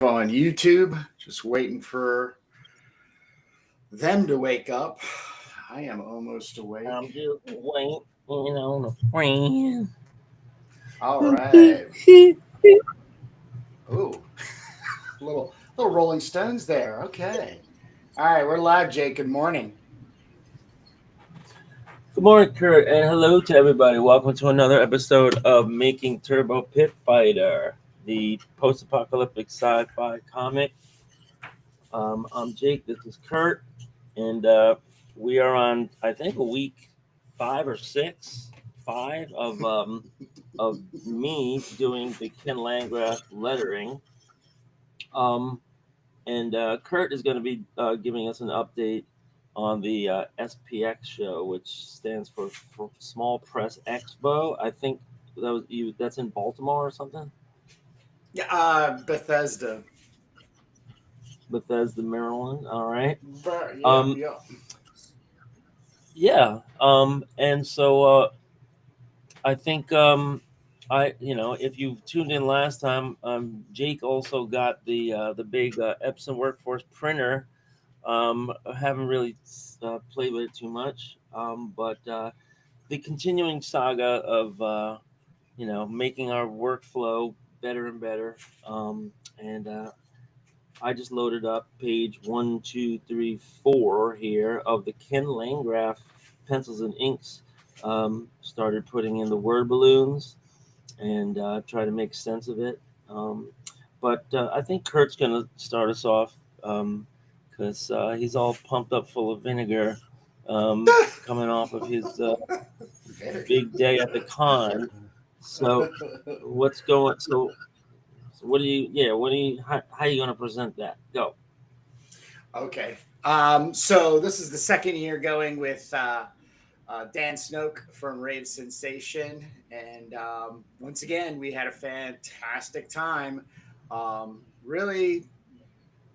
On YouTube, just waiting for them to wake up. I am almost I'm awake. just waiting on a friend. All right. Ooh, little Rolling Stones there. Okay. All right, we're live, Jake. Good morning. Good morning, Kurt, and hello to everybody. Welcome to another episode of Making Turbo Pit Fighter, the post-apocalyptic sci-fi comic. I'm Jake. This is Kurt, and we are on, I think, a week 5 or 6, 5 of me doing the Ken Landgraf lettering. Um, And Kurt is going to be giving us an update on the SPX show, which stands for Small Press Expo. I think that was you. That's in Baltimore or something. Yeah, Bethesda. Bethesda, Maryland. All right. But yeah, Um, yeah. yeah. And so I think if you tuned in last time, Jake also got the big Epson Workforce printer. I haven't really played with it too much, but the continuing saga of making our workflow better and better. And I just loaded up page 1, 2, 3, 4 here of the Ken Landgraf pencils and inks. Started putting in the word balloons and try to make sense of it. But I think Kurt's gonna start us off. Because he's all pumped up full of vinegar, coming off of his Vinegar. big day at the con. So what's going? So what do you? Yeah, what do you? How are you going to present that? Go. Okay. So this is the second year going with Dan Snoke from Rave Sensation, and once again we had a fantastic time. Really,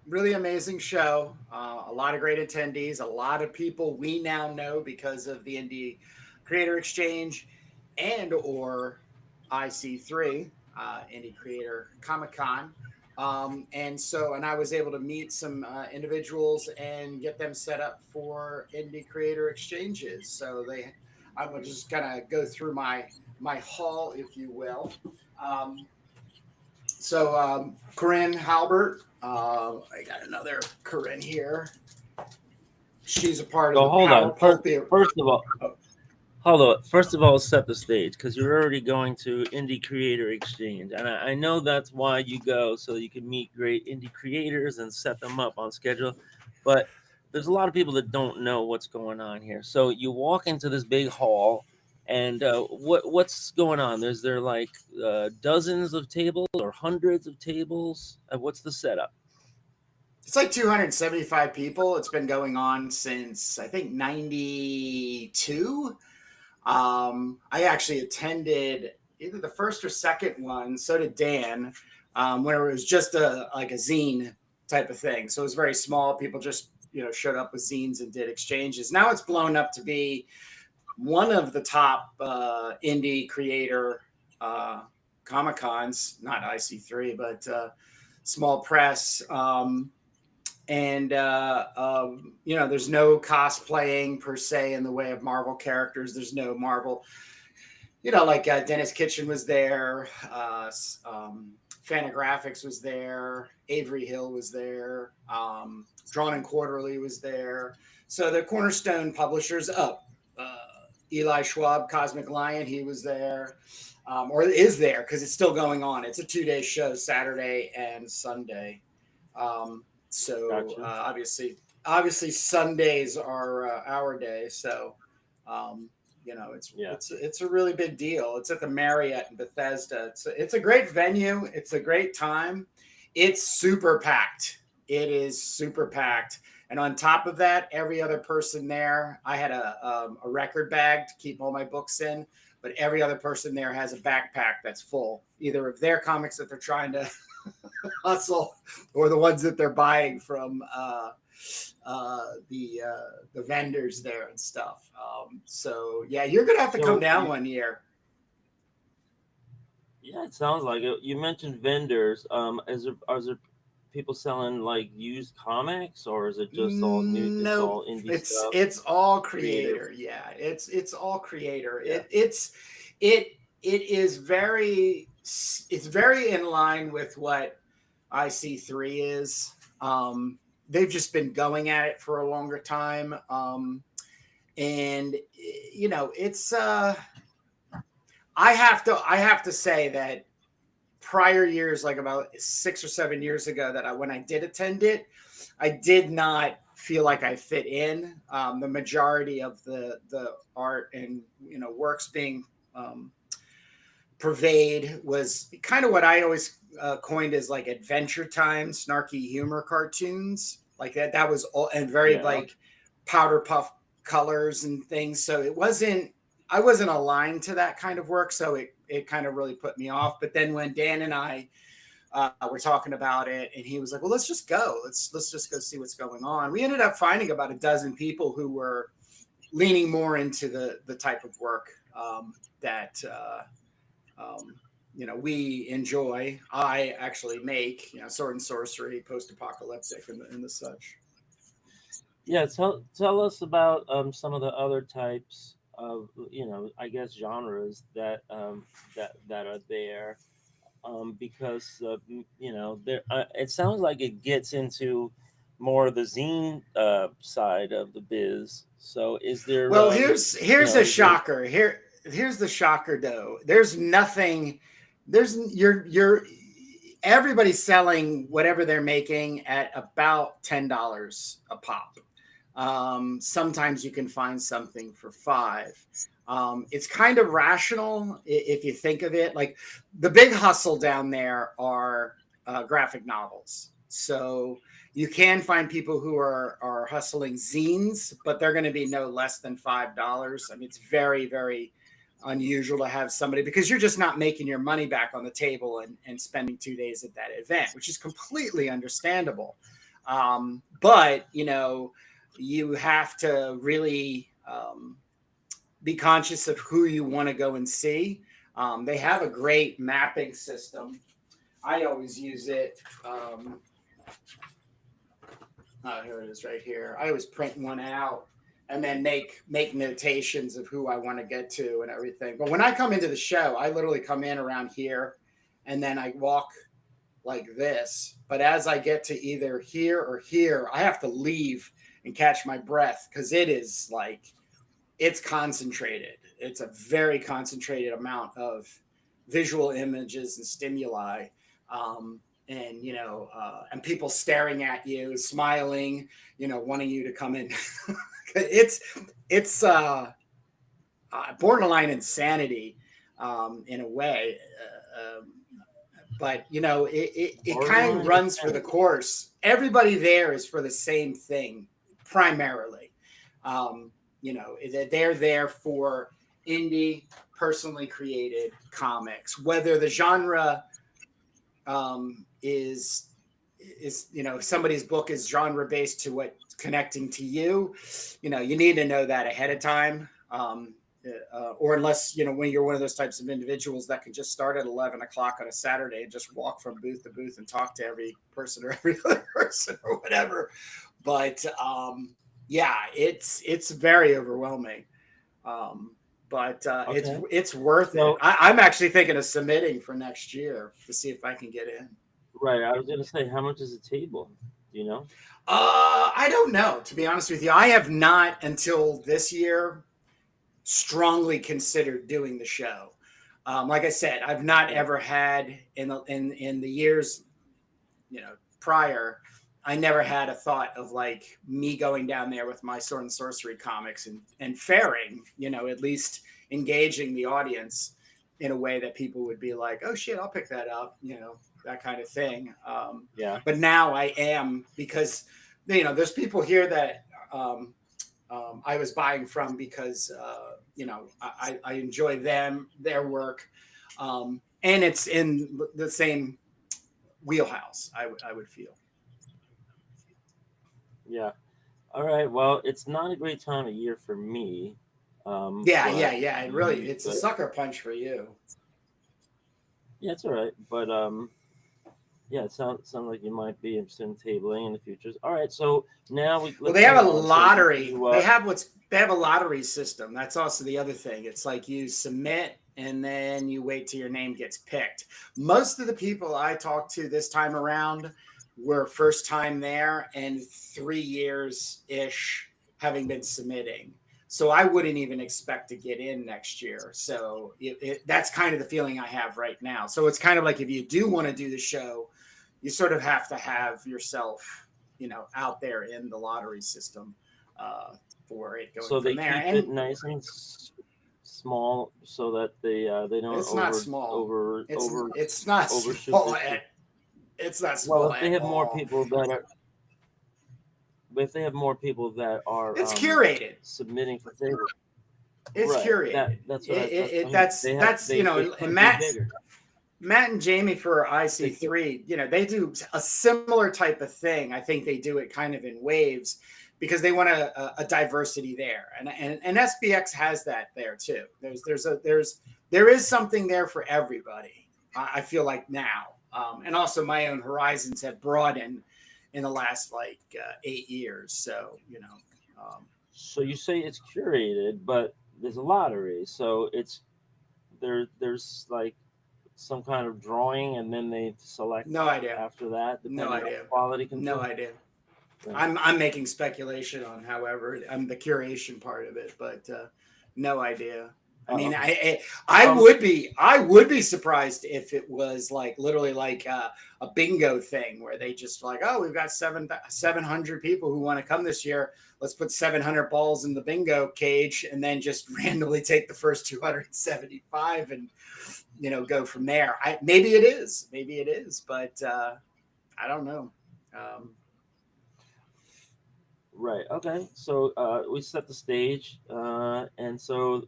really amazing show. A lot of great attendees. A lot of people we now know because of the Indie Creator Exchange and or IC3 Indie Creator Comic Con. And I was able to meet some individuals and get them set up for Indie Creator Exchanges. I will just kind of go through my haul, if you will. Um, Corinne Halbert, I got another Corinne here. She's a part of So the hold Power on. First, Pulp theory. first of all, Oh, hold on. First of all, set the stage because you're already going to Indie Creator Exchange, and I know that's why you go so you can meet great indie creators and set them up on schedule. But there's a lot of people that don't know what's going on here. So you walk into this big hall, and what's going on? Is there like dozens of tables or hundreds of tables? What's the setup? it's like 275 people. It's been going on since I think 92. I actually attended either the first or second one. So did Dan, where it was just a zine type of thing. So it was very small. People just showed up with zines and did exchanges. Now it's blown up to be one of the top indie creator comic cons, not IC3, but small press. There's no cosplaying per se in the way of Marvel characters. There's no Marvel, like Dennis Kitchen was there, Fantagraphics was there, Avery Hill was there, Drawn and Quarterly was there. So the Cornerstone publishers up. Eli Schwab, Cosmic Lion, he was there, or is there because it's still going on. It's a 2-day show, Saturday and Sunday. So Gotcha. obviously Sundays are our day. So it's Yeah. it's a really big deal. It's at the Marriott in Bethesda. It's a great venue. It's a great time. It's super packed. It is super packed. And on top of that, every other person there, I had a record bag to keep all my books in, but every other person there has a backpack that's full, either of their comics that they're trying to hustle or the ones that they're buying from the vendors there and stuff. So yeah, you're gonna have to come So down one year. yeah, it sounds like it. You mentioned vendors. Is there people selling like used comics, or is it just all new? It's Nope. all indie It's stuff, it's all creative. creator. Yeah, it's all creator. Yeah. It it is it's very in line with what IC3 is. They've just been going at it for a longer time. And you know, it's I have to say that prior years, like about 6 or 7 years ago, that when I did attend it, I did not feel like I fit in. The majority of the art and works being purveyed was kind of what I always coined as like Adventure Time, snarky humor cartoons, like that. That was all, and very Yeah. like powder puff colors and things. So it wasn't. I wasn't aligned to that kind of work, so it kind of really put me off. But then when Dan and I were talking about it, and he was like, "Well, let's just go. Let's just go see what's going on." We ended up finding about a dozen people who were leaning more into the type of work that we enjoy. I actually make sword and sorcery, post apocalyptic, and the such. Yeah, tell us about some of the other types of, I guess, genres that are there, because there it sounds like it gets into more of the zine side of the biz. So is there Well, here's a is there shocker. Here's the shocker though. There's nothing. There's you're everybody's selling whatever they're making at about $10 a pop. Sometimes you can find something for 5. It's kind of rational if you think of it. Like the big hustle down there are graphic novels. So you can find people who are hustling zines, but they're going to be no less than $5. I mean, it's very, very unusual to have somebody, because you're just not making your money back on the table and spending 2 days at that event, which is completely understandable. But you have to really be conscious of who you want to go and see. They have a great mapping system. I always use it. Here it is right here. I always print one out and then make notations of who I want to get to and everything. But when I come into the show, I literally come in around here and then I walk like this. But as I get to either here or here, I have to leave and catch my breath, because it's concentrated. It's a very concentrated amount of visual images and stimuli. And people staring at you, smiling, wanting you to come in. It's borderline insanity in a way. But it kind of borderline runs for the insanity? course. Everybody there is for the same thing primarily. They're there for indie, personally created comics, whether the genre is if somebody's book is genre based to what's connecting to you. You need to know that ahead of time. Or unless when you're one of those types of individuals that can just start at 11 o'clock on a Saturday and just walk from booth to booth and talk to every person or every other person or whatever. But yeah, it's very overwhelming. But Okay. it's worth it. So I'm actually thinking of submitting for next year to see if I can get in. right, I was gonna say, how much is a table? Do you know? I don't know, to be honest with you. I have not until this year strongly considered doing the show. Like I said, I've not Yeah. ever had in the years, prior. I never had a thought of like me going down there with my sword and sorcery comics and faring, at least engaging the audience in a way that people would be like, oh shit, I'll pick that up, that kind of thing. Yeah. But now I am, because there's people here that I was buying from because I enjoy their work, and it's in the same wheelhouse. I would feel. Yeah. All right. Well, it's not a great time of year for me. Yeah, yeah, But yeah. It's a but sucker punch for you. yeah, it's all right. But Yeah, it sounds like you might be interested in tabling in the futures. All right, so now Well, let's they have move a on. So lottery. you They have a lottery system. That's also the other thing. It's like you submit and then you wait till your name gets picked. Most of the people I talked to this time around were first time there and 3 years ish having been submitting. So I wouldn't even expect to get in next year. So that's kind of the feeling I have right now. So it's kind of like if you do want to do the show, you sort of have to have yourself, out there in the lottery system uh, for it going so they from there. keep it And nice and small so that they don't it's not small. It's not overshoot small. this. It's not Well, small at all. if they have more people that are It's curated. submitting for favor, It's right? curated. I mean, they And could be bigger. Matt and Jamie for They could, IC3, they do a similar type of thing. I think they do it kind of in waves because they want a diversity there, and SBX has that there too. There is something there for everybody. I feel like now, and also my own horizons have broadened in the last 8 years. So so you say it's curated, but there's a lottery, so it's there's like some kind of drawing, and then they select no idea, after that, no depending on idea, quality no control. idea. Right. I'm making speculation on, however, I'm the curation part of it, but no idea. I mean, Okay. Um, I would be surprised if it was like literally like a bingo thing where they just like, oh, we've got 700 people who want to come this year. Let's put 700 balls in the bingo cage and then just randomly take the first 275 and go from there. Maybe it is, but I don't know. Um, right. Okay. So we set the stage, and so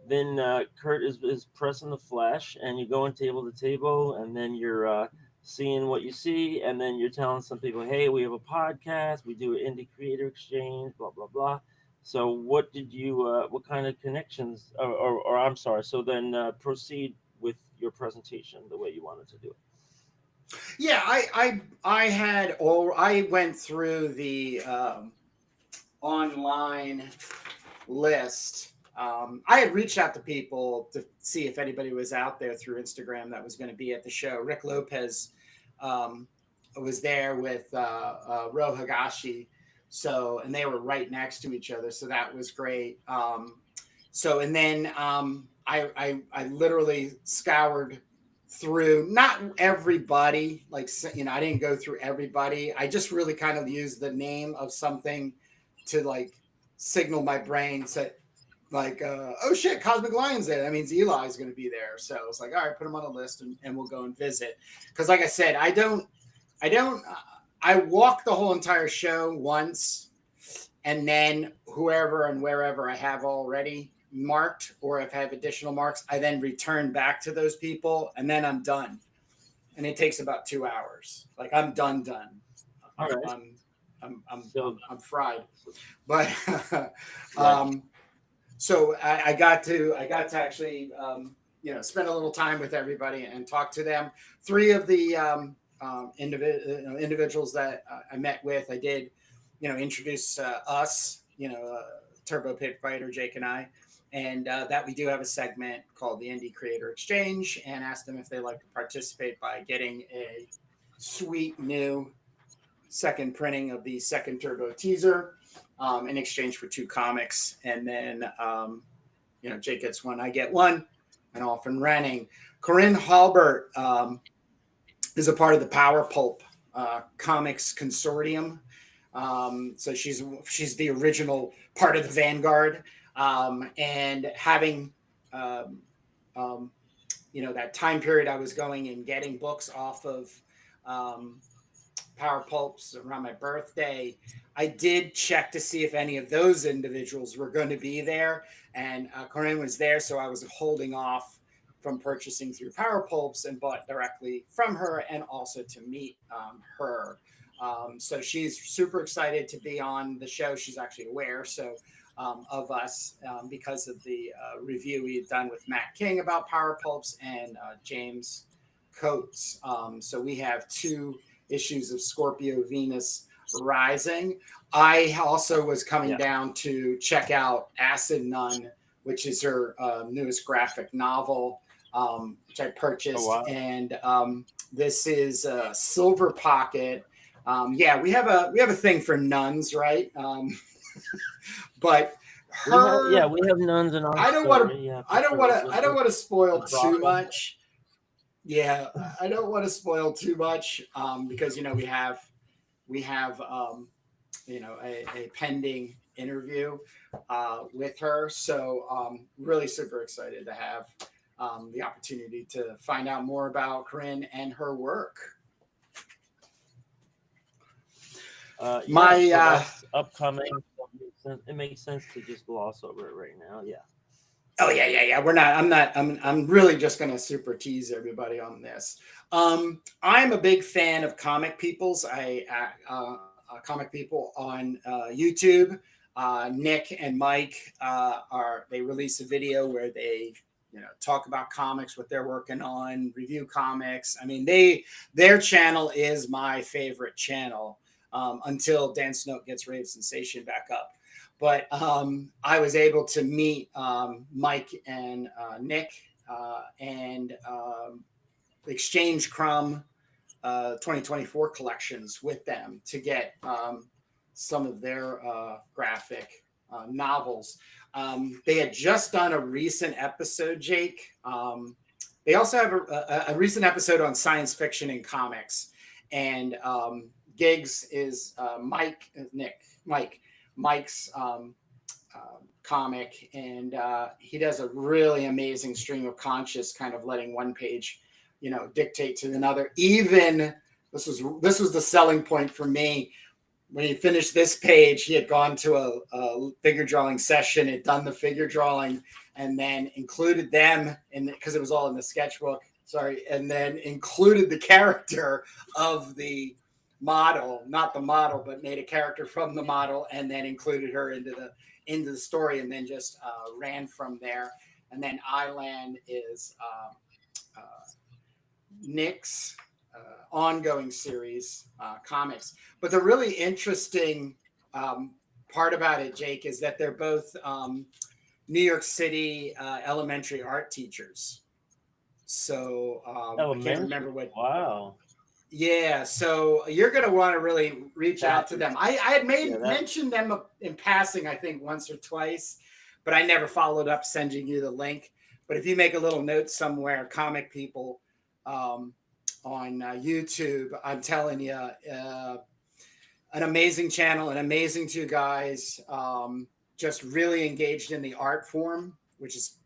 then Kurt is pressing the flesh, and you going table to table, and then you're seeing what you see, and then you're telling some people, "Hey, we have a podcast. We do an indie creator exchange. Blah blah blah." So, what did you? What kind of connections? Or I'm sorry. So then proceed with your presentation the way you wanted to do it. Yeah, I went through the online list. I had reached out to people to see if anybody was out there through Instagram that was going to be at the show. Rick Lopez um, was there with Ro Hagashi, and they were right next to each other, so that was great. And then I literally scoured through not everybody, I didn't go through everybody. I just really kind of used the name of something to signal my brain, say oh shit, Cosmic Lion's there, that means Eli's going to be there. So it's like, all right, put him on the list and we'll go and visit, because like I said, I walk the whole entire show once, and then whoever and wherever I have already marked, or if I have additional marks, I then return back to those people, and then I'm done. And it takes about 2 hours. Like I'm done. All right. I'm fried. But Right. so I got to actually spend a little time with everybody and talk to them. Three of the individuals that I met with, I did introduce us, Turbo Pit Fighter, Jake and I, and that we do have a segment called the Indie Creator Exchange, and asked them if they'd like to participate by getting a sweet new second printing of the second Turbo teaser in exchange for 2 comics. And then, Jake gets one, I get one, and off and running. Corinne Halbert is a part of the Power Pulp Comics Consortium. So she's the original part of the Vanguard, and having that time period I was going and getting books off of Power Pulps around my birthday, I did check to see if any of those individuals were going to be there, and Corinne was there, so I was holding off from purchasing through Power Pulps and bought directly from her, and also to meet her. So she's super excited to be on the show. She's actually aware of us because of the review we had done with Matt King about Power Pulps, and James coats. So we have 2 issues of Scorpio Venus Rising. I also was coming down to check out Acid Nun, which is her newest graphic novel, which I purchased. Oh, wow. And this is Silver Pocket. Yeah, we have a thing for nuns, right? But her, we have nuns in our I don't story. want to spoil too much. Yeah, I don't want to spoil too much because we have a pending interview with her. So really super excited to have the opportunity to find out more about Corinne and her work. That's upcoming. It makes sense to just gloss over it right now. Yeah. Oh yeah. I'm really just gonna super tease everybody on this. I'm a big fan of Comic Peoples. Comic People on YouTube. Nick and Mike they release a video where they talk about comics, what they're working on, review comics. I mean, their channel is my favorite channel until Dan Snoke gets Rave Sensation back up. But I was able to meet Mike and Nick and exchange Crumb 2024 collections with them to get some of their graphic novels. They had just done a recent episode, Jake. They also have a recent episode on science fiction and comics. And Giggs is Mike's comic, and he does a really amazing stream of conscious, kind of letting one page, dictate to another. Even this was the selling point for me. When he finished this page, he had gone to a figure drawing session, had done the figure drawing, and then included them because it was all in the sketchbook. Sorry, and then included the character of the model, not the model, but made a character from the model, and then included her into the story, and then just ran from there. And then Island is Nick's ongoing series comics. But the really interesting part about it, Jake, is that they're both New York City elementary art teachers. So I can't remember what. Wow. Yeah, so you're going to want to really reach out to them. I had mentioned them in passing, I think, once or twice, but I never followed up sending you the link. But if you make a little note somewhere, Comic People on YouTube, I'm telling you, an amazing channel, an amazing 2 guys, just really engaged in the art form, which is,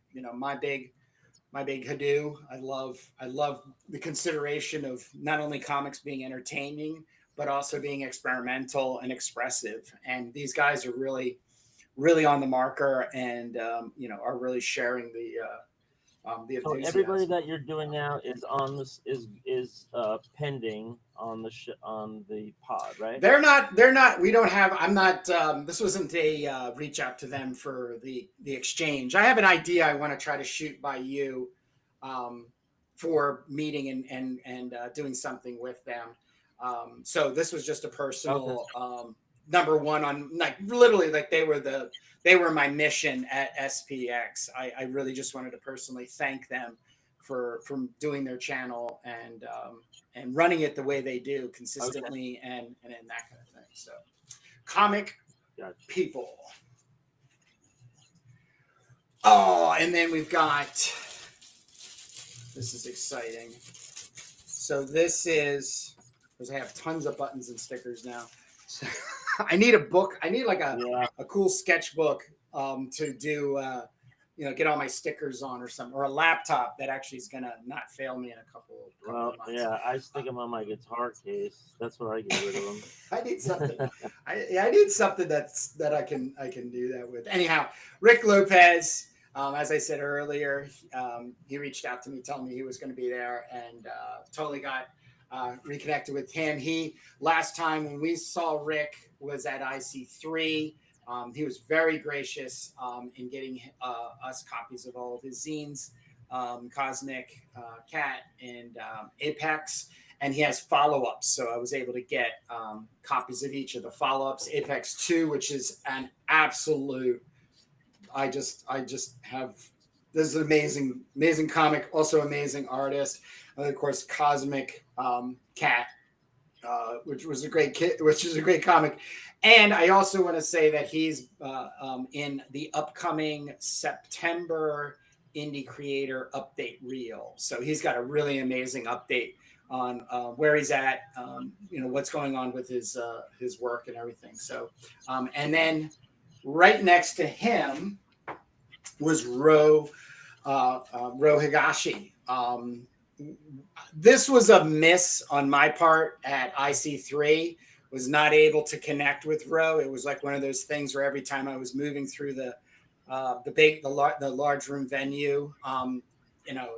my big Hadoo. I love the consideration of not only comics being entertaining, but also being experimental and expressive. And these guys are really, really on the marker, and are really sharing the enthusiasm. So everybody that you're doing now is on this is pending on the pod, right? They're not. We don't have. I'm not. This wasn't a reach out to them for the exchange. I have an idea I want to try to shoot by you for meeting and doing something with them. So this was just a personal number one on literally they were my mission at SPX. I really just wanted to personally thank them for doing their channel and running it the way they do consistently and that kind of thing. So Comic People. Oh, and then we've got, this is exciting. So this is, because I have tons of buttons and stickers now. So I need a book. I need like a cool sketchbook to do, get all my stickers on or something, or a laptop that actually is going to not fail me in a couple of months. Yeah, I stick them on my guitar case. That's where I get rid of them. I need something. I need something that I can do that with. Anyhow, Rick Lopez, as I said earlier, he reached out to me, telling me he was going to be there, and totally got reconnected with him. Last time when we saw Rick was at IC3. He was very gracious in getting us copies of all of his zines. Cosmic Cat, and Apex. And he has follow-ups, so I was able to get copies of each of the follow-ups. Apex 2, which is an absolute, I just have, this is an amazing comic, also amazing artist. And of course, Cosmic Cat, which is a great comic. And I also want to say that he's in the upcoming September Indie Creator Update Reel. So he's got a really amazing update on where he's at, what's going on with his work and everything. So, and then right next to him was Ro Higashi. This was a miss on my part at IC3. Was not able to connect with Ro. It was like one of those things where every time I was moving through the large room venue,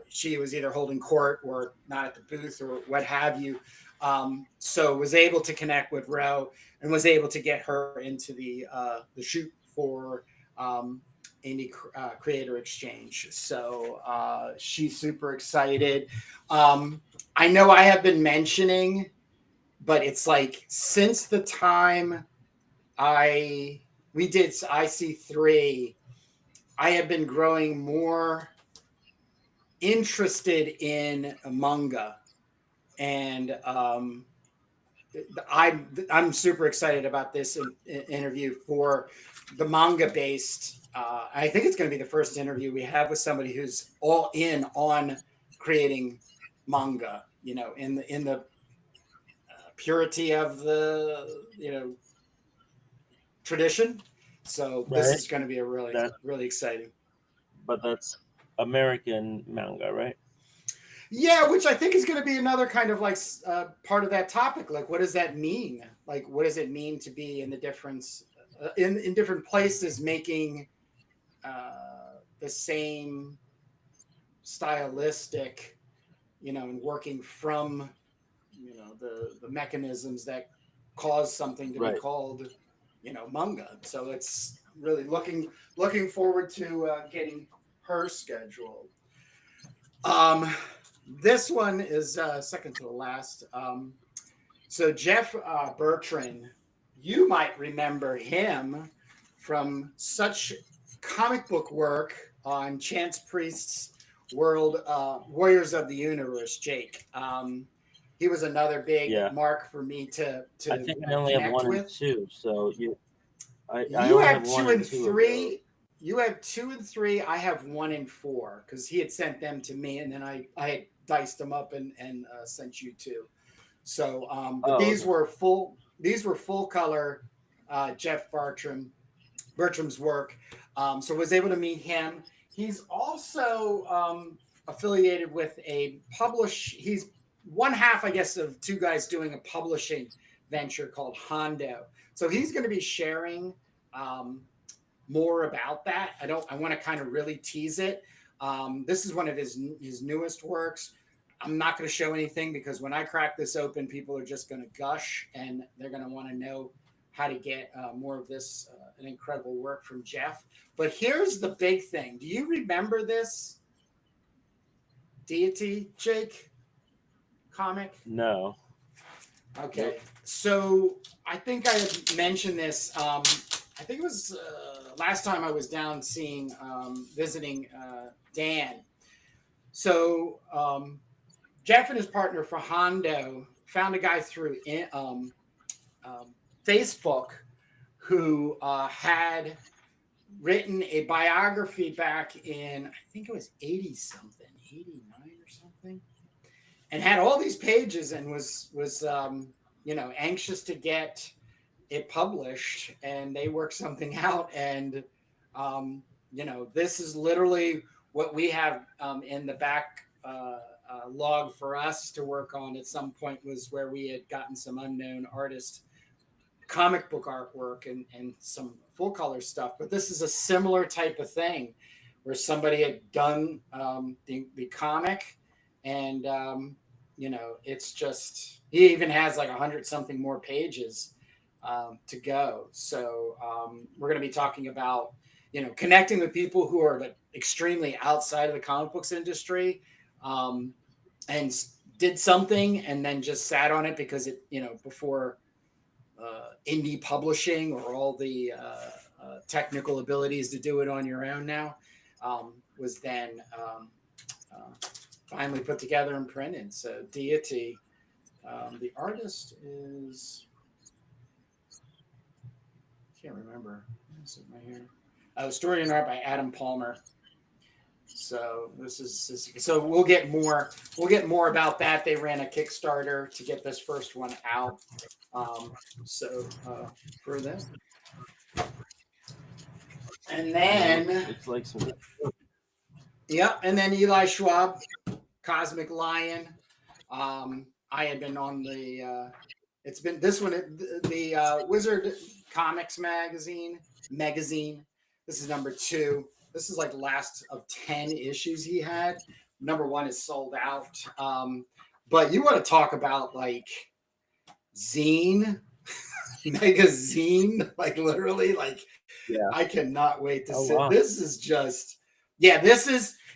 she was either holding court or not at the booth or what have you. So was able to connect with Ro and was able to get her into the shoot for Indie Creator Exchange. So she's super excited. I know I have been mentioning, but it's like since the time we did IC3, I have been growing more interested in manga, and I'm super excited about this interview for the manga based. I think it's going to be the first interview we have with somebody who's all in on creating manga. In the purity of the tradition. So this is going to be a really exciting. But that's American manga, right? Yeah, which I think is going to be another kind of like part of that topic. Like, what does that mean? Like, what does it mean to be in the difference in different places making the same stylistic, and working from the mechanisms that cause something to be called manga. So it's really looking forward to getting her scheduled. This one is second to the last. So Jeff Bertrand, you might remember him from such comic book work on Chance Priest's World Warriors of the Universe, Jake. He was another big mark for me to I think I only have 1 and 2, so you have 2 and 3. You have 2 and 3. I have 1 and 4 because he had sent them to me, and then I diced them up and sent you 2. So these were full color Jeff Bertram's work. So was able to meet him. He's also affiliated with he's one half, I guess, of two guys doing a publishing venture called Hondo. So he's going to be sharing more about that. I want to kind of really tease it. This is one of his newest works. I'm not going to show anything because when I crack this open, people are just going to gush and they're going to want to know how to get more of this an incredible work from Jeff. But here's the big thing. Do you remember this Deity, Jake? Comic? No. Okay. Nope. So I think I had mentioned this. I think it was last time I was down visiting Dan. So Jeff and his partner for Hondo found a guy through Facebook who had written a biography back in, I think it was 80-something, 89 or something, and had all these pages and was anxious to get it published, and they worked something out. And this is literally what we have in the back log for us to work on at some point, was where we had gotten some unknown artist comic book artwork and some full color stuff. But this is a similar type of thing where somebody had done the comic, and it's just, he even has like 100-something more pages to go. So we're going to be talking about connecting with people who are like extremely outside of the comic books industry, and did something and then just sat on it because it, before indie publishing or all the technical abilities to do it on your own now, was then finally put together and printed. So Deity, the artist is, can't remember. Is it right here? Story and art by Adam Palmer. So this is so we'll get more about that. They ran a Kickstarter to get this first one out. So for them, and then it's like some. yeah, and then Eli Schwab, Cosmic Lion. I had been on the. It's been this one, the Wizard Comics magazine. This is number 2. This is like the last of 10 issues he had. Number 1 is sold out. But you want to talk about like zine, magazine, like literally, like I cannot wait to sit. Wow. This is just,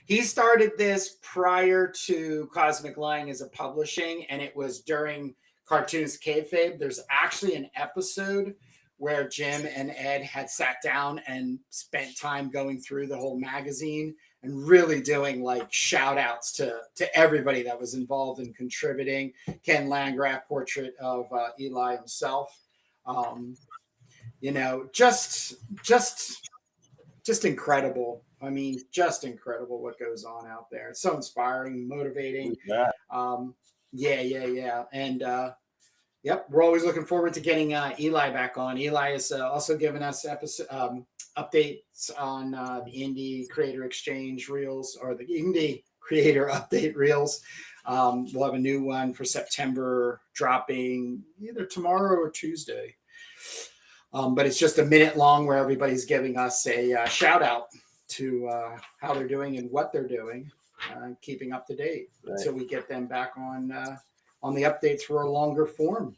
he started this prior to Cosmic Lion as a publishing, and it was during Cartoonist Kayfabe. There's actually an episode where Jim and Ed had sat down and spent time going through the whole magazine and really doing like shout outs to everybody that was involved in contributing. Ken Landgraf portrait of Eli himself. Just incredible. I mean, just incredible what goes on out there. It's so inspiring, motivating. Yeah. And yep, we're always looking forward to getting Eli back on. Eli is also giving us updates on the Indie Creator Exchange Reels, or the Indie Creator Update Reels. We'll have a new one for September dropping either tomorrow or Tuesday. But it's just a minute long where everybody's giving us a shout out to how they're doing and what they're doing, keeping up to date until we get them back on the updates for a longer form.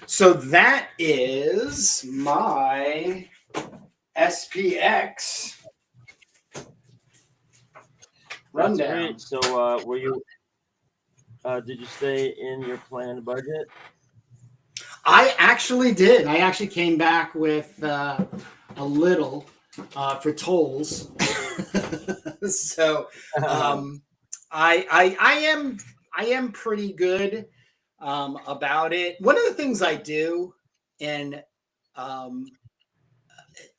So that is my SPX rundown. So were you? Did you stay in your planned budget? I actually did. I actually came back with a little for tolls. So I am pretty good about it. One of the things I do, and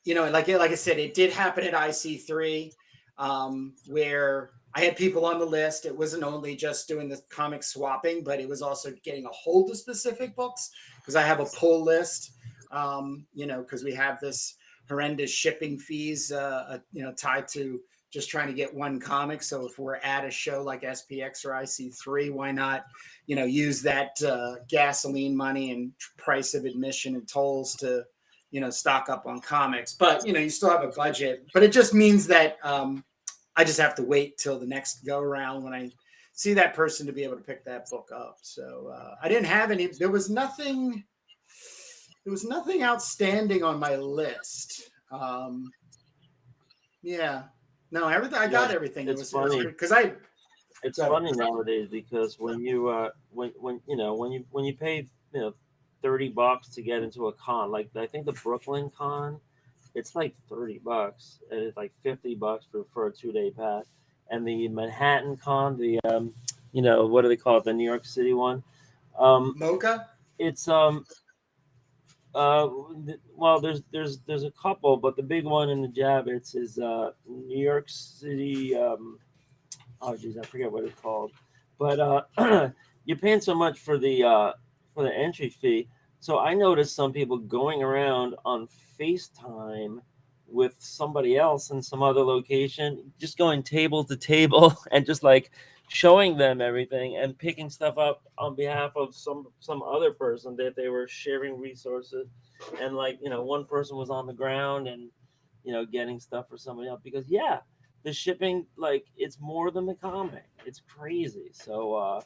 like I said, it did happen at IC3, where I had people on the list. It wasn't only just doing the comic swapping, but it was also getting a hold of specific books, because I have a pull list, because we have this horrendous shipping fees, tied to just trying to get one comic. So if we're at a show like SPX or IC3, why not, use that gasoline money and price of admission and tolls to, stock up on comics. But, you still have a budget. But it just means that I just have to wait till the next go around when I see that person to be able to pick that book up. So I didn't have any. There was nothing outstanding on my list. No, everything. I got everything. It's funny because It's funny nowadays, because when you when you pay $30 to get into a con, like I think the Brooklyn con, it's like $30, and it's like $50 for a 2-day pass. And the Manhattan con, the what do they call it, the New York City one, Mocha. It's well, there's a couple, but the big one in the Javits is New York City. Oh geez, I forget what it's called, but you're paying so much for the entry fee. So I noticed some people going around on FaceTime with somebody else in some other location, just going table to table and just like showing them everything and picking stuff up on behalf of some other person that they were sharing resources. And like, one person was on the ground and, getting stuff for somebody else, because the shipping, like, it's more than the comic. It's crazy. So,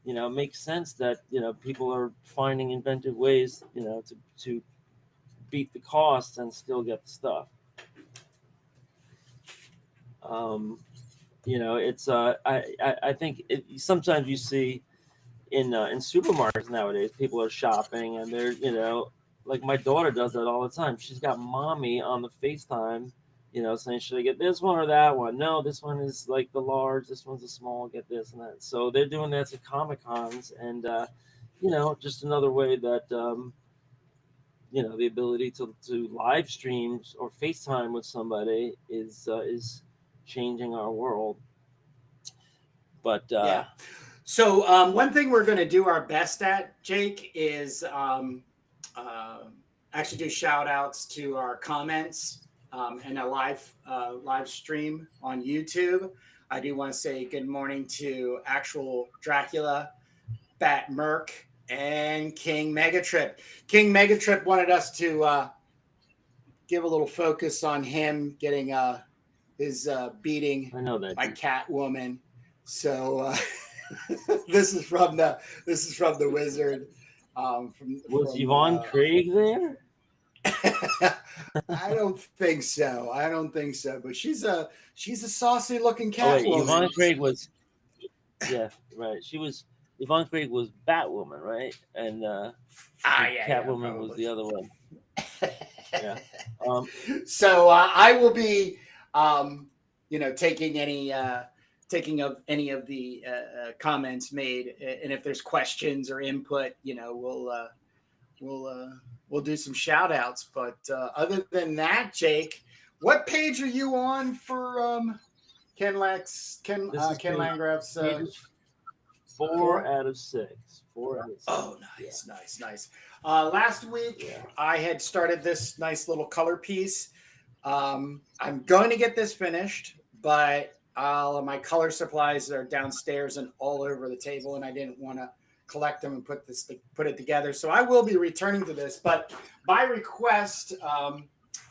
it makes sense that, people are finding inventive ways, to beat the costs and still get the stuff. It's I think sometimes you see in supermarkets nowadays, people are shopping and they're, like my daughter does that all the time. She's got mommy on the FaceTime, saying, should I get this one or that one? No, this one is like the large, this one's the small, get this and that. So they're doing that to Comic Cons, and just another way that the ability to live streams or FaceTime with somebody is changing our world. But yeah. So one thing we're going to do our best at, Jake, is actually do shout outs to our comments and a live stream on YouTube. I do want to say good morning to Actual Dracula, Bat Merc, and King Megatrip. King Megatrip wanted us to give a little focus on him getting his beating by Catwoman. So this is from the Wizard. Was Yvonne Craig there? I don't think so. But she's a saucy looking Catwoman. Yvonne Craig was, yeah, right. Yvonne Craig was Batwoman, right? And Catwoman was the other one. Yeah. So I will be, taking any of the comments made, and if there's questions or input, we'll do some shout outs. But other than that, Jake, what page are you on for Ken Landgraf's? 4 out of 6. 4 out of 6. Oh, nice. Last week, I had started this nice little color piece. I'm going to get this finished, but my color supplies are downstairs and all over the table, and I didn't want to collect them and put it together. So I will be returning to this, but by request,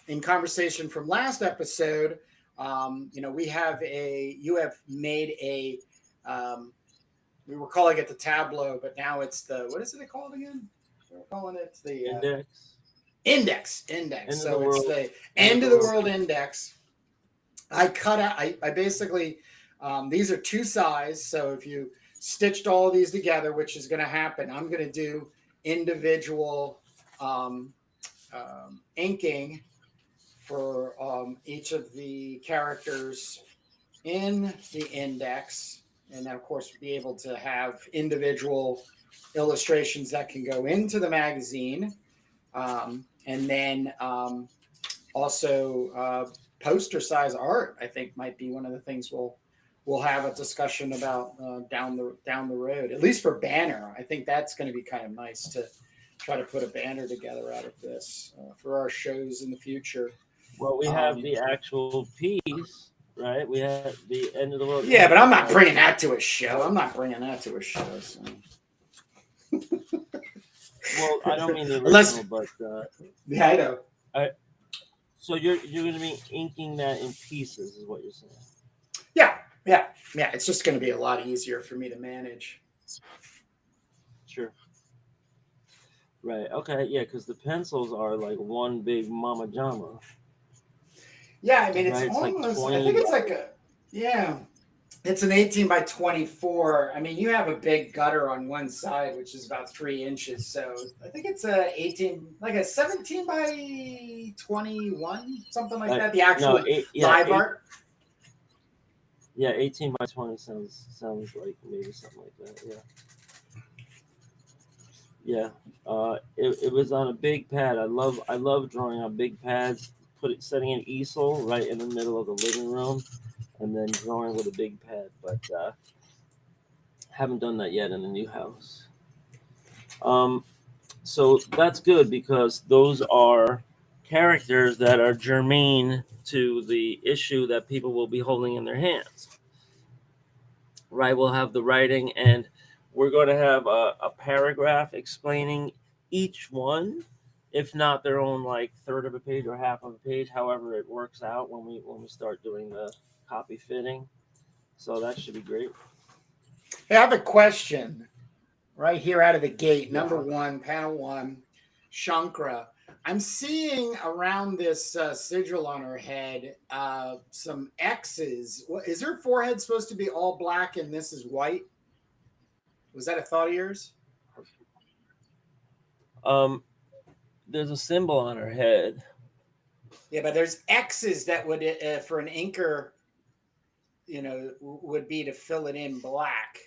in conversation from last episode, you have made a, we were calling it the tableau, but now it's what is it called again? We're calling it the index. So it's the end of the world index. I cut out, I basically, these are 2 sides. So if you stitched all of these together, which is going to happen, I'm going to do individual inking for each of the characters in the index. And then, of course, be able to have individual illustrations that can go into the magazine. And then also poster size art, I think, might be one of the things we'll have a discussion about down the road, at least for banner. I think that's going to be kind of nice to try to put a banner together out of this for our shows in the future. Well, we have the actual piece. Right, we had the end of the world. Yeah, but I'm not bringing that to a show. So. Well, I don't mean the original, but yeah, I know. So you're going to be inking that in pieces, is what you're saying? Yeah. It's just going to be a lot easier for me to manage. Sure. Right. Okay. Yeah, because the pencils are like one big mama jama. Yeah, I mean, it's almost, like I think it's like it's an 18 by 24. I mean, you have a big gutter on one side, which is about 3 inches. So I think it's a 17 by 21, something like that. The actual live art. Yeah, 18 by 20 sounds like maybe something like that. Yeah. It was on a big pad. I love drawing on big pads. Setting an easel right in the middle of the living room, and then drawing with a big pad. But haven't done that yet in the new house. So that's good, because those are characters that are germane to the issue that people will be holding in their hands. Right, we'll have the writing, and we're going to have a paragraph explaining each one, if not their own like third of a page or half of a page, however it works out when we start doing the copy fitting. So that should be great. Hey, I have a question right here out of the gate. Number 1, panel 1, Shankra. I'm seeing around this sigil on her head some X's. Is her forehead supposed to be all black and this is white? Was that a thought of yours? Um, there's a symbol on her head. Yeah, but there's X's that would, for an inker, would be to fill it in black.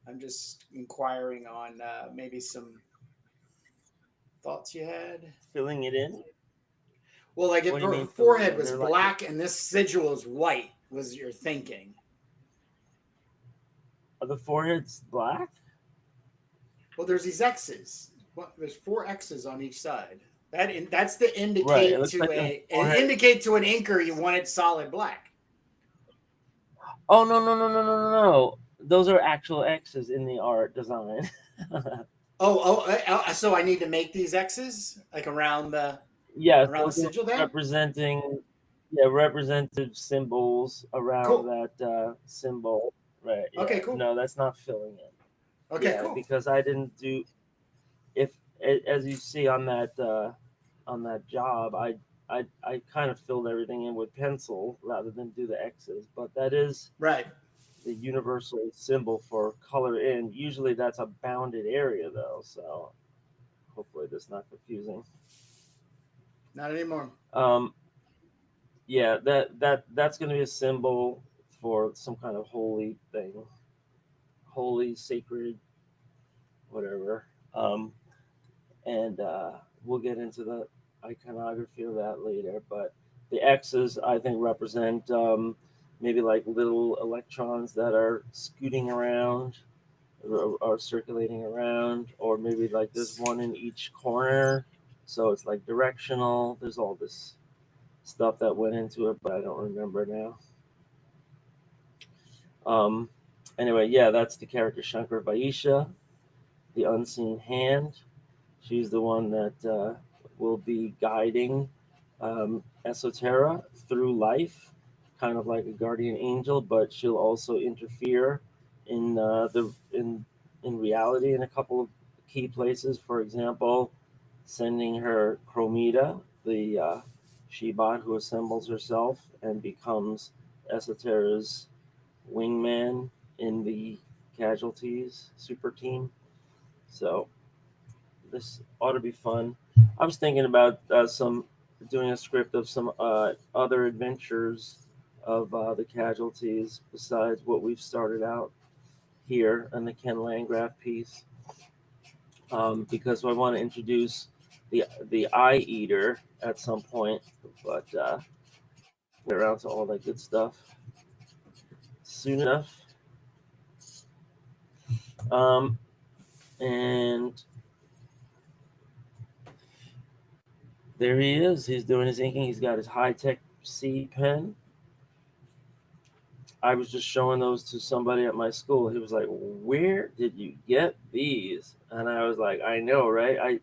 I'm just inquiring on maybe some thoughts you had. Filling it in. Well, like if What do you her mean filling it forehead in? was They're like, black and this sigil is white, was your thinking? are the foreheads black? Well, there's these X's. Well, there's 4 X's on each side. That's the Right. It indicate looks to like the a forehead. indicate to an inker you want it solid black. Oh no! Those are actual X's in the art design. So I need to make these X's like around the Yes, those are sigil there. representing, representative symbols around Cool. that symbol. Right. Yeah. Okay. Cool. No, that's not filling it. Okay. Yeah, Cool. because I didn't do. If as you see on that job, I kind of filled everything in with pencil rather than do the X's. But that is Right. the universal symbol for color in. Usually that's a bounded area though, so hopefully that's not confusing. Not anymore. Yeah, that's going to be a symbol for some kind of holy thing, holy, sacred, whatever. And we'll get into the iconography of that later. But the X's, I think, represent maybe like little electrons that are scooting around or circulating around, or maybe like there's one in each corner, so it's like directional. There's all this stuff that went into it, but I don't remember now. Um, anyway, yeah, that's the character Shankar Vaisha, the unseen hand. She's the one that will be guiding Esoterra through life, kind of like a guardian angel, but she'll also interfere in in reality in a couple of key places. For example, sending her Chromita, the Shebot who assembles herself and becomes Esoterra's wingman in the casualties super team. So this ought to be fun. I was thinking about some doing a script of some other adventures of the casualties besides what we've started out here in the Ken Landgraf piece, because I want to introduce the Eye Eater at some point, but get around to all that good stuff soon enough. And there he is. He's doing his inking. He's got his high-tech C pen. I was just showing those to somebody at my school. He was like, "Where did you get these?" And I was like, "I know, right?"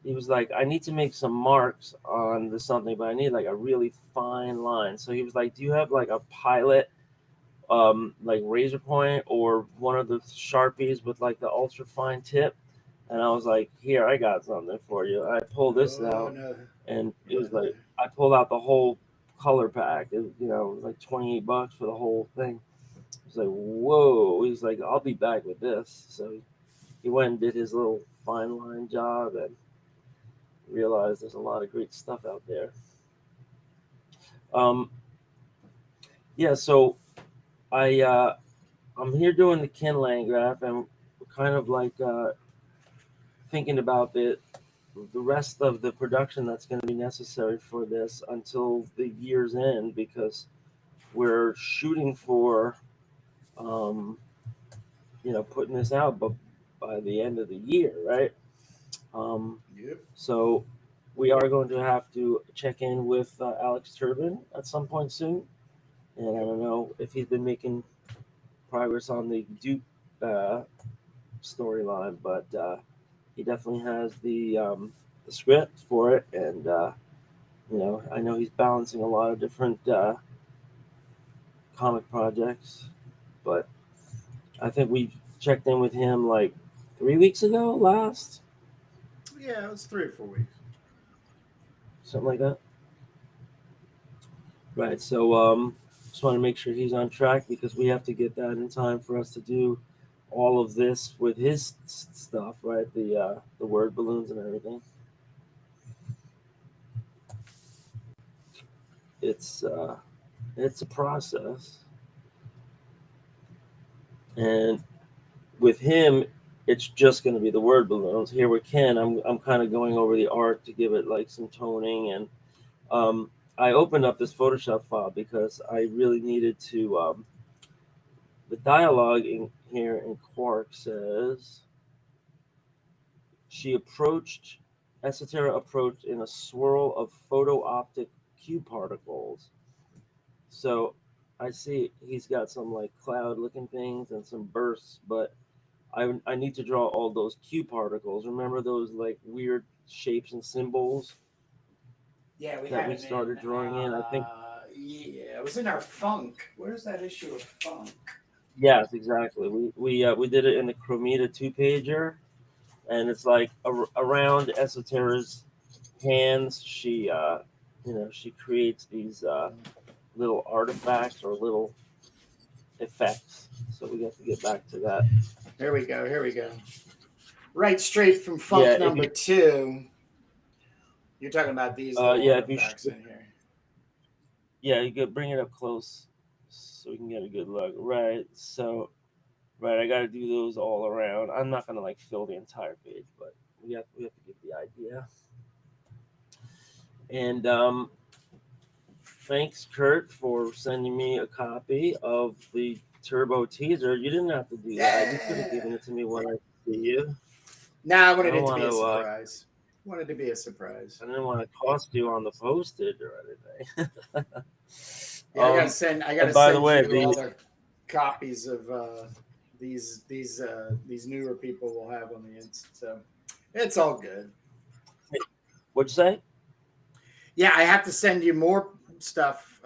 He was like, "I need to make some marks on the something, but I need like a really fine line." So he was like, "Do you have like a Pilot, like razor point, or one of the Sharpies with like the ultra fine tip?" And I was like, "Here, I got something for you." I pulled this Oh out, no. and it was like I pulled out the whole color pack. It was like $28 for the whole thing. It's like, whoa. He's like, "I'll be back with this." So he went and did his little fine line job and realized there's a lot of great stuff out there. Um, yeah, so I'm here doing the Ken Landgraf, and kind of like thinking about the rest of the production that's going to be necessary for this until the year's end, because we're shooting for um, putting this out but by the end of the year, right? Yep. So we are going to have to check in with Alex Turbin at some point soon, and I don't know if he's been making progress on the Duke storyline, but he definitely has the script for it, and I know he's balancing a lot of different comic projects, but I think we checked in with him like 3 weeks ago last. Yeah, it was 3 or 4 weeks. something like that. Right. So just want to make sure he's on track because we have to get that in time for us to do all of this with his stuff, right? The word balloons and everything. It's it's a process, and with him, it's just going to be the word balloons. Here with Ken, I'm kind of going over the art to give it like some toning, and I opened up this Photoshop file because I really needed to. The dialogue in here in Quark says she approached. Esoterra approached in a swirl of photo-optic Q particles. So I see he's got some like cloud-looking things and some bursts, but I need to draw all those Q particles. Remember those like weird shapes and symbols Yeah, we that had we it started in. drawing in? I think Yeah, it was in our funk. Where's that issue of funk? yes, exactly. We did it in the Chromita 2-pager, and it's like around Esoterra's hands. She creates these little artifacts or little effects. So we have to get back to that. Here we go. Here we go. Right straight from Yeah, funk number 2. You're talking about these little yeah, artifacts in here. yeah, you could bring it up close so we can get a good look. Right. So, right, I got to do those all around. I'm not gonna like fill the entire page, but we have to get the idea. And thanks, Kurt, for sending me a copy of the Turbo teaser. You didn't have to do that. You could have given it to me when I see you. Nah, I I wanted don't it to want be a to. surprise. Wanted to be a surprise. I didn't want to cost you on the postage or anything. Yeah, I gotta send. I gotta And by the send way, you all the copies of these newer people will have on the inside. So it's all good. what'd you say? Yeah, I have to send you more stuff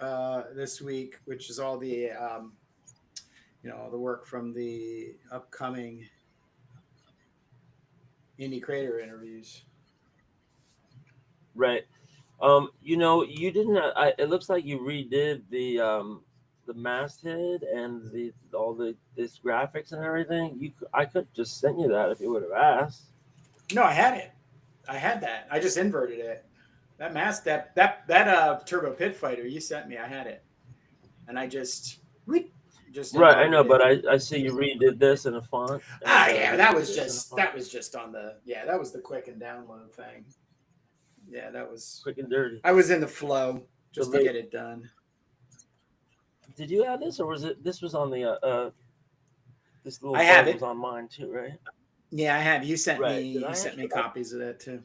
this week, which is all the the work from the upcoming indie creator interviews. Right. You didn't. It looks like you redid the masthead and the all the this graphics and everything. I could just send you that if you would have asked. No, I had it. I had that. I just inverted it. That mask, that Turbo Pit Fighter you sent me, I had it, and I just Right, I inverted know, it. but I see you redid this in a font. And, Yeah, you that did was this in a just font. on the that was the quick and download thing. Yeah, that was. Quick and dirty. I was in the flow just The to late- get it done. Did you add this, or was it? This was on the this little I have bug it. was on mine too, right? Yeah, I have. You sent Right. Did me. I You sent me actually? copies of that too.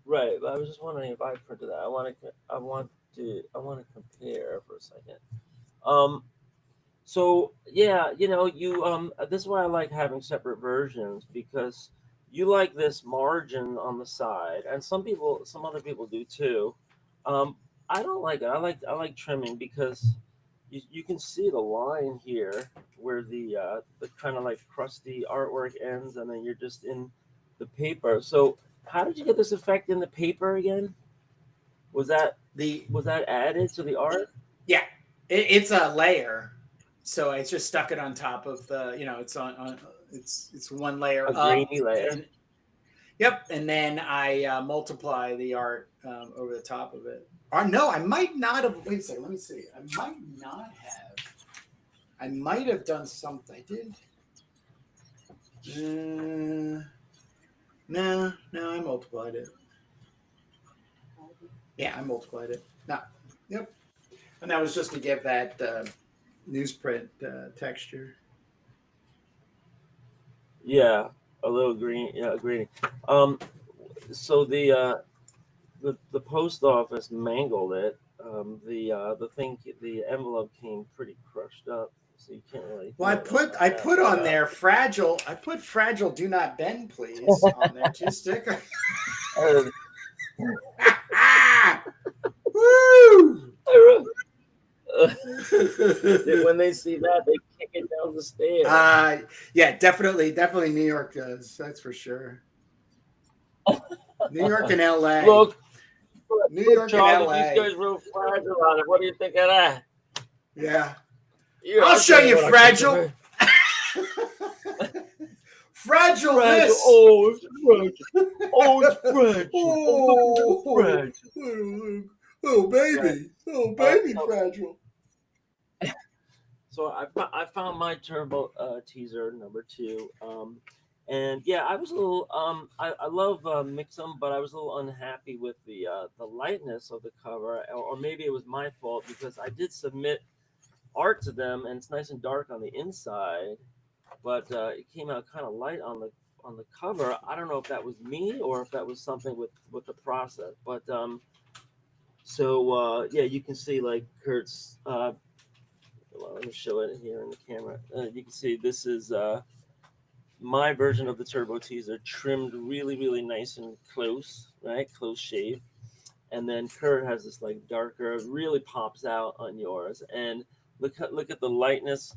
Right. But I was just wondering if I printed that. I want to compare for a second. Um. So yeah, you this is why I like having separate versions because you like this margin on the side, and some other people do too. Um, I don't like it. I like trimming because you can see the line here where the kind of like crusty artwork ends, and then you're just in the paper. So how did you get this effect in the paper again? Was that The was that added to the art? Yeah, it's a layer, so I just stuck it on top of the. It's on it's one layer A up, grainy layer. and yep, and then I multiply the art over the top of it. Or no, I might not have. Wait a second, let me see. I might not have. I might have done something. I did. No, I multiplied it. Yeah, I multiplied it. No, yep, and that was just to give that newsprint texture. Yeah, a little green. Yeah, green. So the post office mangled it. The envelope came pretty crushed up, so you can't really. Well, I put on there fragile. I put fragile. Do not bend, please, on there. 2 stickers. Woo! When they see that, they kick it down the stairs. Yeah, definitely New York does. That's for sure. New York and LA. Look, New York and Charlie, LA. these guys wrote Fragile on it. What do you think of that? Yeah. Yeah, I'll show you Fragile. Fragile this. Oh, it's fragile. Oh, it's fragile. Oh, look at the fragile. Oh, baby. Right. Oh, baby, So- Fragile. So I found my turbo teaser number 2, and yeah, I was a little I love Mixum, but I was a little unhappy with the lightness of the cover, or maybe it was my fault because I did submit art to them, and it's nice and dark on the inside, but it came out kind of light on the cover. I don't know if that was me or if that was something with the process, but so yeah, you can see like Kurt's. Well, let me show it here in the camera. You can see this is my version of the turbo teaser, trimmed really, really nice and close, right? Close shave. And then Kurt has this like darker, really pops out on yours. And look at the lightness,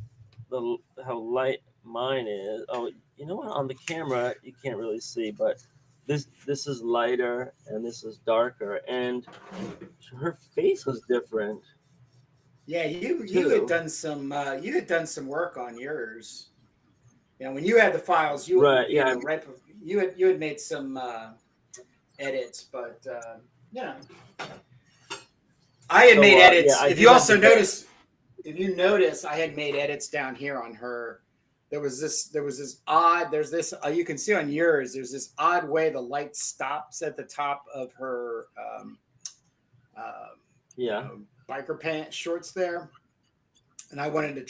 how light mine is. Oh, you know what? On the camera you can't really see, but this is lighter and this is darker, and her face is different. Yeah, you had done some work on yours. When you had the files, Right, yeah. You had made some edits, but I had made edits. Yeah, if you notice, I had made edits down here on her. There was this odd. There's this. You can see on yours. There's this odd way the light stops at the top of her. Biker pants shorts there, and I wanted the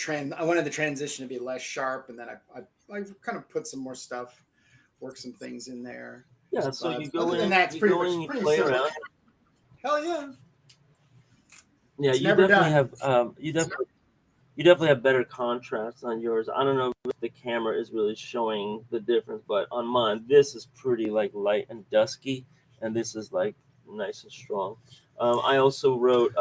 transition to be less sharp, and then I kind of put some more stuff, work some things in there. Yeah, so you go other in, than that, it's you pretty go much in, you pretty play simple. around. Hell yeah. Yeah, It's you never definitely done. have you definitely have better contrast on yours. I don't know if the camera is really showing the difference, but on mine, this is pretty like light and dusky, and this is like nice and strong. I also wrote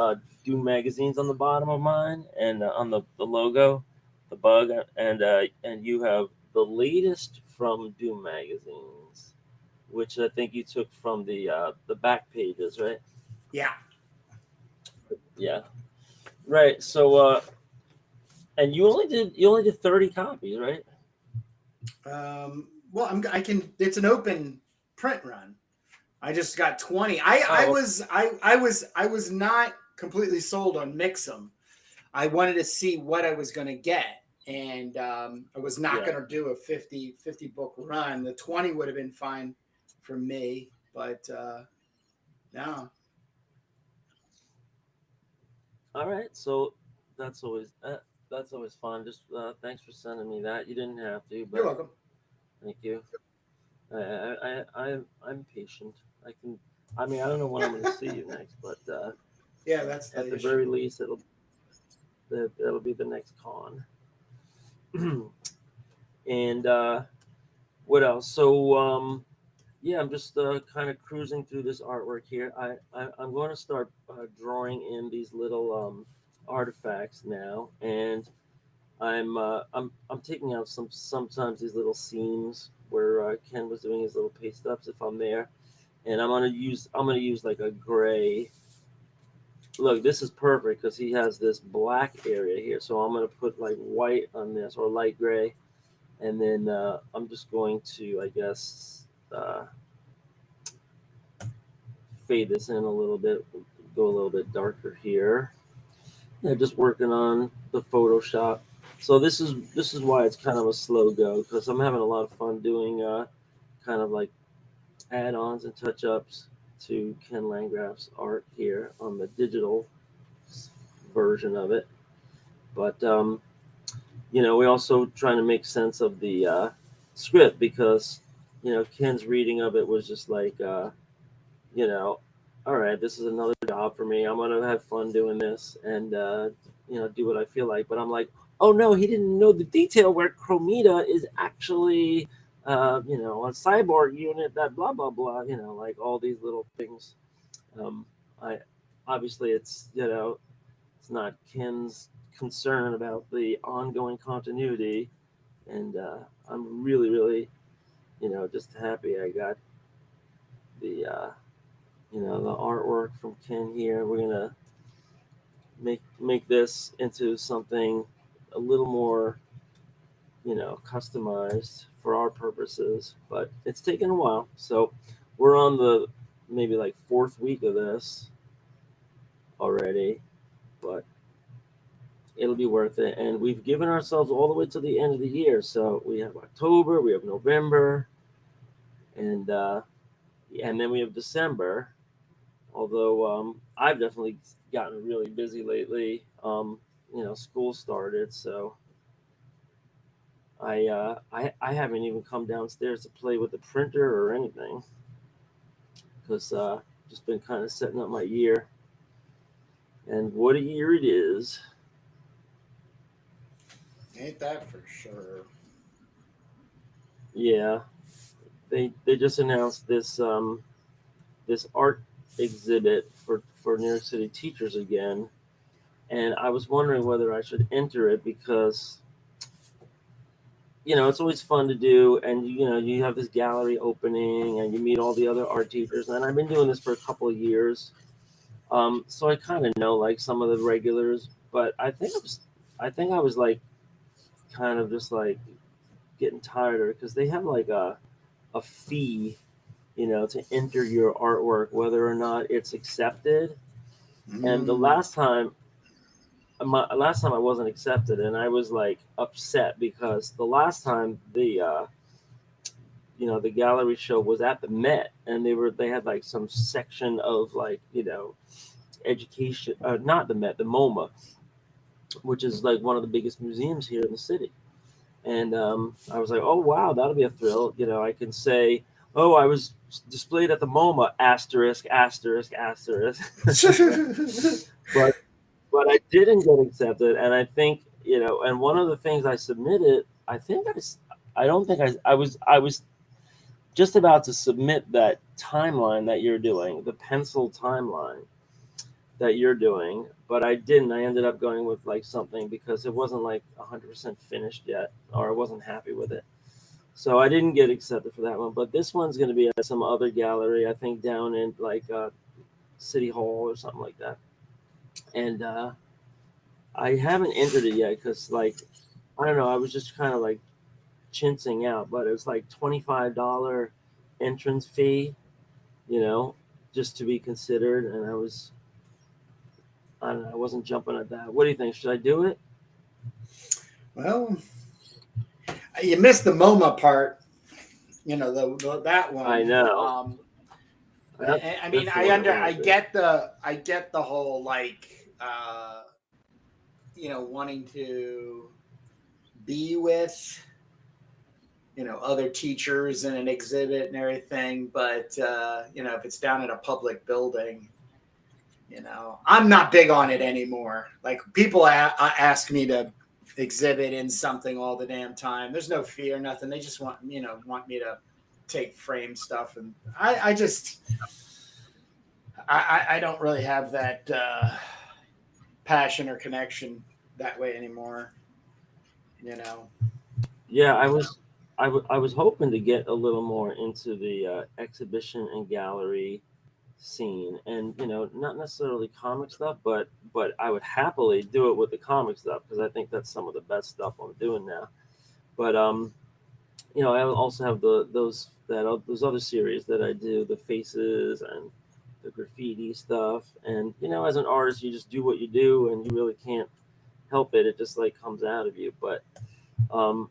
Doom magazines on the bottom of mine, and on the logo, the bug, and you have the latest from Doom magazines, which I think you took from the back pages, right? Yeah. Yeah, right. So and you only did 30 copies, right? Well, I can. It's an open print run. I just got 20. I was not completely sold on Mixum. I wanted to see what I was going to get, and I was not going to do a 50 book run. The 20 would have been fine for me, but no. All right, so that's always fun. Just thanks for sending me that. You didn't have to, but You're welcome. thank you. I'm patient. I can. I mean, I don't know when I'm going to see you next, but yeah, that's at the very least, it'll be the next con. And what else? So yeah, I'm just kind of cruising through this artwork here. I'm going to start drawing in these little artifacts now, and I'm taking out sometimes these little seams where Ken was doing his little paste ups if I'm there, and I'm gonna use like a gray. Look, this is perfect because he has this black area here, so I'm gonna put like white on this or light gray, and then I'm just going to, I guess, fade this in a little bit, go a little bit darker here. Yeah, just working on the Photoshop. So this is why it's kind of a slow go, because I'm having a lot of fun doing kind of like add-ons and touch-ups to Ken Landgraf's art here on the digital version of it. But we also trying to make sense of the script, because Ken's reading of it was just like all right, this is another job for me. I'm gonna have fun doing this and do what I feel like. But I'm like, oh no, he didn't know the detail where Chromita is actually a cyborg unit that blah blah blah. Like all these little things. I obviously it's not Ken's concern about the ongoing continuity, and I'm really really just happy I got the the artwork from Ken here. We're gonna make this into something a little more customized for our purposes, but it's taken a while. So we're on the maybe like fourth week of this already, but it'll be worth it. And we've given ourselves all the way to the end of the year. So we have October, we have November, and then we have December. Although I've definitely gotten really busy lately. School started, so I haven't even come downstairs to play with the printer or anything because just been kind of setting up my year. And what a year it is! Ain't that for sure? Yeah, they just announced this art exhibit for New York City teachers again, and I was wondering whether I should enter it because it's always fun to do, and you have this gallery opening and you meet all the other art teachers, and I've been doing this for a couple of years, so I kind of know like some of the regulars, but I think I was like kind of just like getting tired of it because they have like a fee, to enter your artwork whether or not it's accepted. And the Mm. last time I wasn't accepted, and I was like upset because the last time the gallery show was at the Met, and they had like some section of like education, not the Met, the MoMA, which is like one of the biggest museums here in the city. And I was like, oh wow, that'll be a thrill. I can say, oh, I was displayed at the MoMA asterisk asterisk asterisk, but I didn't get accepted, and I think and one of the things I submitted, I don't think I was just about to submit that timeline that you're doing, the pencil timeline that you're doing, but I didn't. I ended up going with like something because it wasn't like 100% finished yet, or I wasn't happy with it. So I didn't get accepted for that one. But this one's going to be at some other gallery, I think down in like City Hall or something like that. And I haven't entered it yet because like I don't know. I was just kind of like chincing out, but it was like $25 entrance fee, you know, just to be considered. And I don't know, I wasn't jumping at that. What do you think? Should I do it? Well, you missed the MoMA part. That I one. know. I mean, That's the one I I want to do. get the whole like wanting to be with other teachers in an exhibit and everything, but if it's down in a public building, I'm not big on it anymore. Like people ask me to exhibit in something all the damn time. There's no fear, nothing. They just want me to take frame stuff, and I don't really have that passion or connection that way anymore. You know. Yeah, I was hoping to get a little more into the exhibition and gallery scene, and not necessarily comic stuff, but I would happily do it with the comic stuff because I think that's some of the best stuff I'm doing now. But I also have those other series that I do, the faces and the graffiti stuff, and as an artist, you just do what you do, and you really can't help it. It just like comes out of you. But um,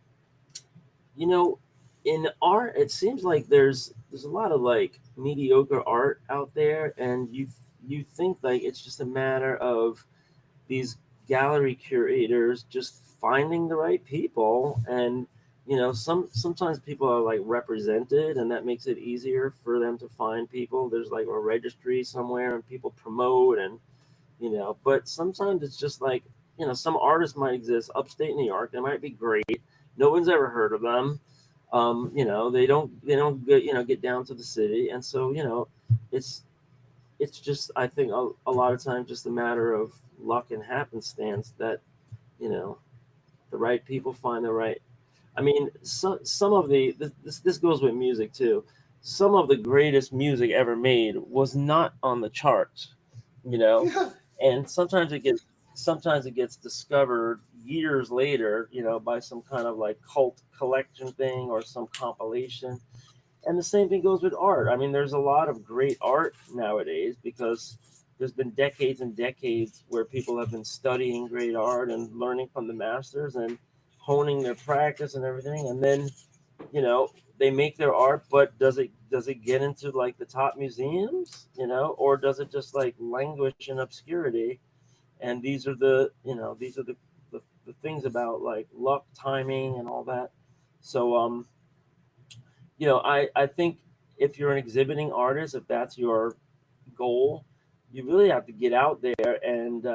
you know, in art, it seems like there's a lot of like mediocre art out there, and you think like it's just a matter of these gallery curators just finding the right people, and sometimes people are like represented, and that makes it easier for them to find people. There's like a registry somewhere, and people promote, and but sometimes it's just like some artists might exist upstate New York. They might be great. No one's ever heard of them. They don't get down to the city, and so it's just I think a lot of times just a matter of luck and happenstance that you know the right people find the right. I mean, some of this goes with music too. some of the greatest music ever made was not on the charts, you know, and sometimes it gets discovered years later, by some kind of like cult collection thing or some compilation. And the same thing goes with art. I mean, there's a lot of great art nowadays because there's been decades and decades where people have been studying great art and learning from the masters and honing their practice and everything. And then, they make their art, but does it get into like the top museums, or does it just like languish in obscurity? And these are the things about like luck, timing, and all that. So I think if you're an exhibiting artist, if that's your goal, you really have to get out there and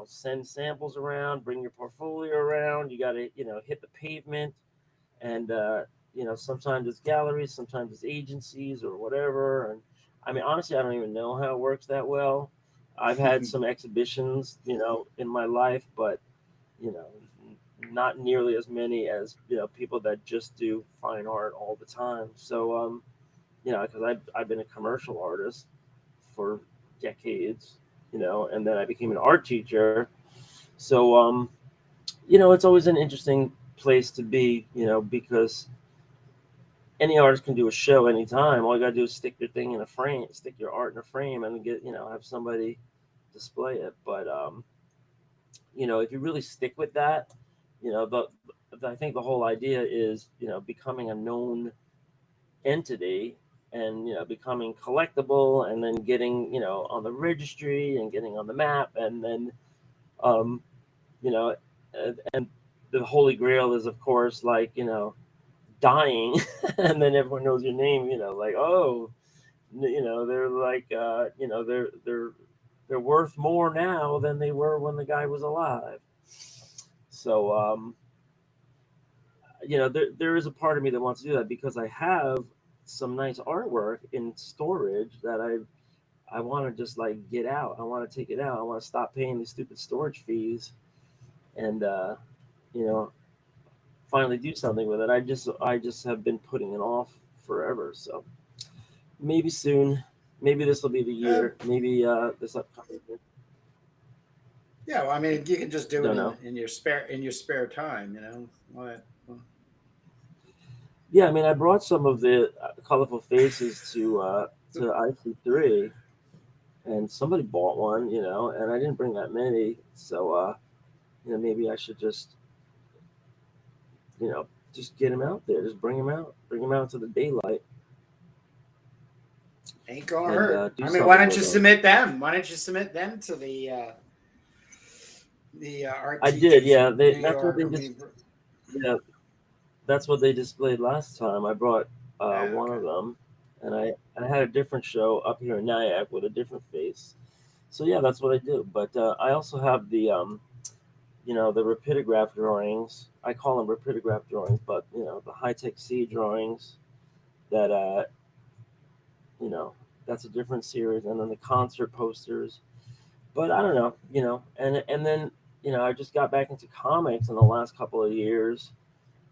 send samples around, bring your portfolio around. You got to hit the pavement, and sometimes it's galleries, sometimes it's agencies or whatever. And I mean, honestly, I don't even know how it works that well. I've had some exhibitions, in my life, but you know, not nearly as many as people that just do fine art all the time. So because I've been a commercial artist for decades, and then I became an art teacher. So it's always an interesting place to be, because any artist can do a show anytime. All you gotta do is stick your thing in a frame, stick your art in a frame, and get have somebody display it. But if you really stick with that, I think the whole idea is becoming a known entity and becoming collectible and then getting on the registry and getting on the map and then um, you know and the holy grail is of course like dying and then everyone knows your name like oh they're like they're worth more now than they were when the guy was alive. So there is a part of me that wants to do that because I have some nice artwork in storage that I want to just like get out. I want to take it out. I want to stop paying these stupid storage fees and you know finally do something with it. I just have been putting it off forever. So maybe soon, maybe this will be the Uh, year. Maybe this upcoming year. yeah, well, I mean, you can just do it Don't know. in your spare time, you know. What? Well, Yeah, I mean, I brought some of the colorful faces to IC3, and somebody bought one, and I didn't bring that many, so maybe I should you know, just get them out there, just bring them out to the daylight, ain't gonna and hurt. do I mean, why something don't with you them. submit them? Why don't you submit them to the art I did, teachers yeah. in New That's what York? they I just, mean, yeah, that's what they displayed last time. I brought one okay. of them, and I had a different show up here in Nyack with a different face. So yeah, that's what I do. But I also have the rapidograph drawings. I call them rapidograph drawings, but the high tech C drawings that you know that's a different series, and then the concert posters. But I don't know, and then I just got back into comics in the last couple of years,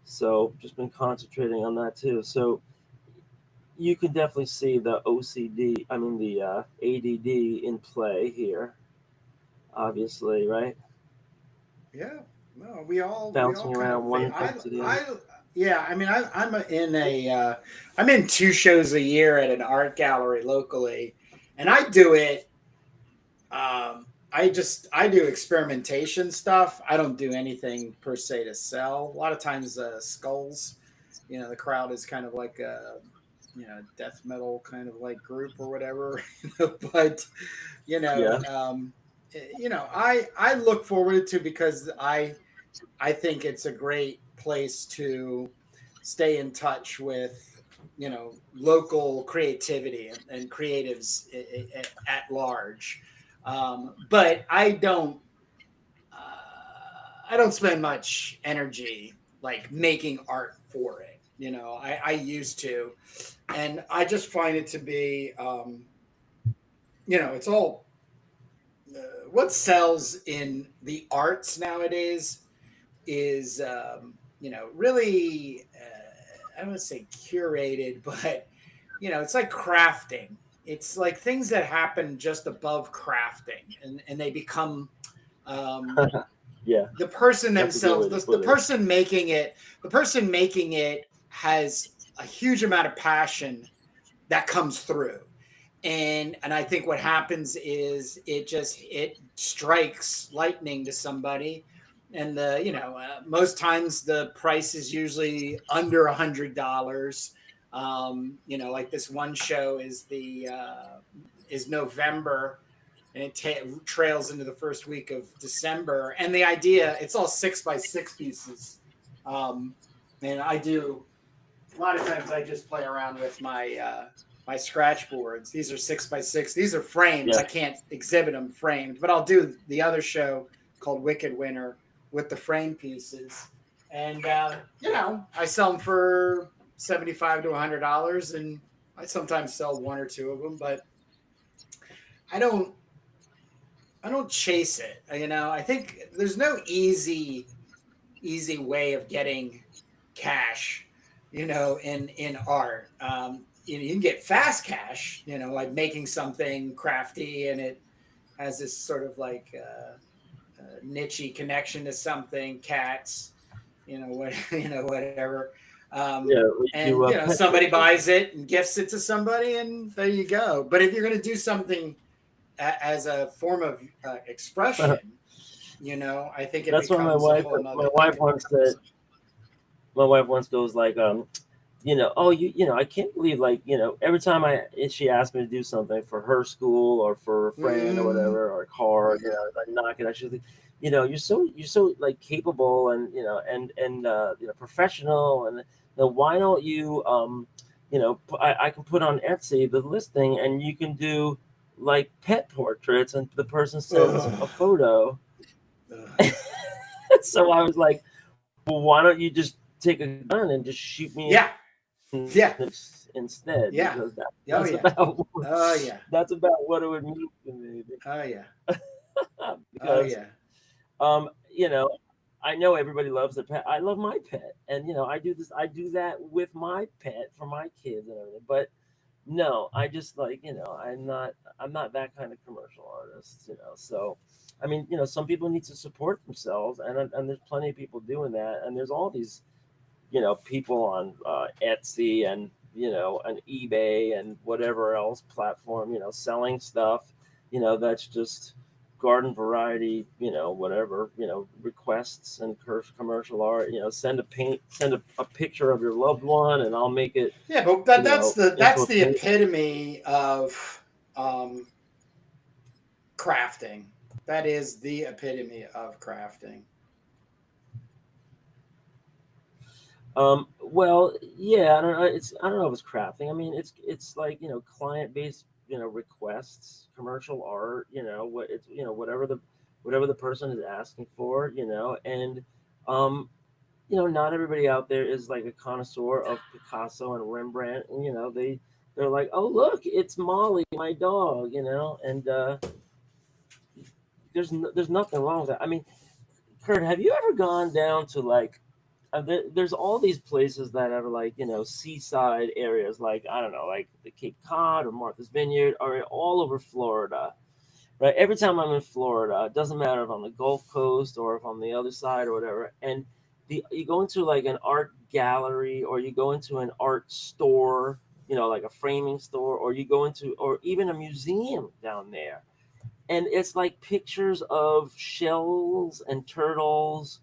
so just been concentrating on that too. So you can definitely see the OCD, I mean the ADD in play here, obviously, right? Yeah. No, we all Bouncing kind of around one I thing to the other. I yeah. I mean, I'm in two shows a year at an art gallery locally, and I do it. I do experimentation stuff. I don't do anything per se to sell. A lot of times, skulls. The crowd is kind of like a death metal kind of like group or whatever. But you know, Yeah. um, I look forward to because I think it's a great place to stay in touch with local creativity and creatives at large. But I don't spend much energy like making art for it. I used to, and I just find it to be it's all what sells in the arts nowadays is really I don't want to say curated, but it's like crafting. It's like things that happen just above crafting, and they become um, Yeah, the person that's a good themselves. way to The put it. person making it, has a huge amount of passion that comes through. And I think what happens is it strikes lightning to somebody, and most times the price is usually under $100. Like this one show is November, and it trails into the first week of December. And the idea, it's all 6x6 pieces, um, and I do a lot of times I just play around with my scratch boards. These are 6x6. These are framed. Yeah. I can't exhibit them framed, but I'll do the other show called Wicked Winter with the frame pieces. And I sell them for $75 to $100, and I sometimes sell one or two of them, but I don't I don't chase it. I think there's no easy way of getting cash, in art. You can get fast cash, like making something crafty and it has this sort of like nichey connection to something, cats, whatever. Yeah, we And do pet somebody trading. buys it and gifts it to somebody, and there you go. But if you're going to do something as a form of expression, I think it That's what becomes a whole nother my wife thing. once said. My wife once goes like, oh, I can't believe, like, every time she asked me to do something for her school or for a friend or Mm, whatever, or a car, I knock it out. She's like, you're so like capable and professional, and why don't you I can put on Etsy the listing, and you can do like pet portraits, and the person sends a ugh, photo. ugh. So I was like, well, why don't you just take a gun and just shoot me Yeah, yeah, instead? yeah. Because Oh that's yeah. about Oh yeah. that's about what it would mean to me. Oh yeah. Oh Because yeah. um, you know, I know everybody loves their pet. I love my pet, and I do that with my pet for my kids and everything. But no, I just like, I'm not that kind of commercial artist. So I mean, some people need to support themselves, and there's plenty of people doing that, and there's all these people on Etsy and and eBay and whatever else platform, selling stuff, that's just garden variety, whatever, requests and commercial art, send a picture of your loved one, and I'll make it, Yeah, but that's into a the paint. epitome of um, crafting. That is the epitome of crafting. Well, yeah, I don't know if it's crafting. I mean, it's like client based requests, commercial art. What it's whatever the person is asking for. And um, not everybody out there is like a connoisseur of Picasso and Rembrandt. And they're like, oh look, it's Molly, my dog. And there's nothing wrong with that. I mean, Kurt, have you ever gone down to like there's all these places that are like seaside areas, like I don't know, like the Cape Cod or Martha's Vineyard, or all over Florida, right? Every time I'm in Florida, it doesn't matter if I'm on the Gulf Coast or if I'm on the other side or whatever, and you go into like an art gallery, or you go into an art store, like a framing store, or you go into, or even a museum down there, and it's like pictures of shells and turtles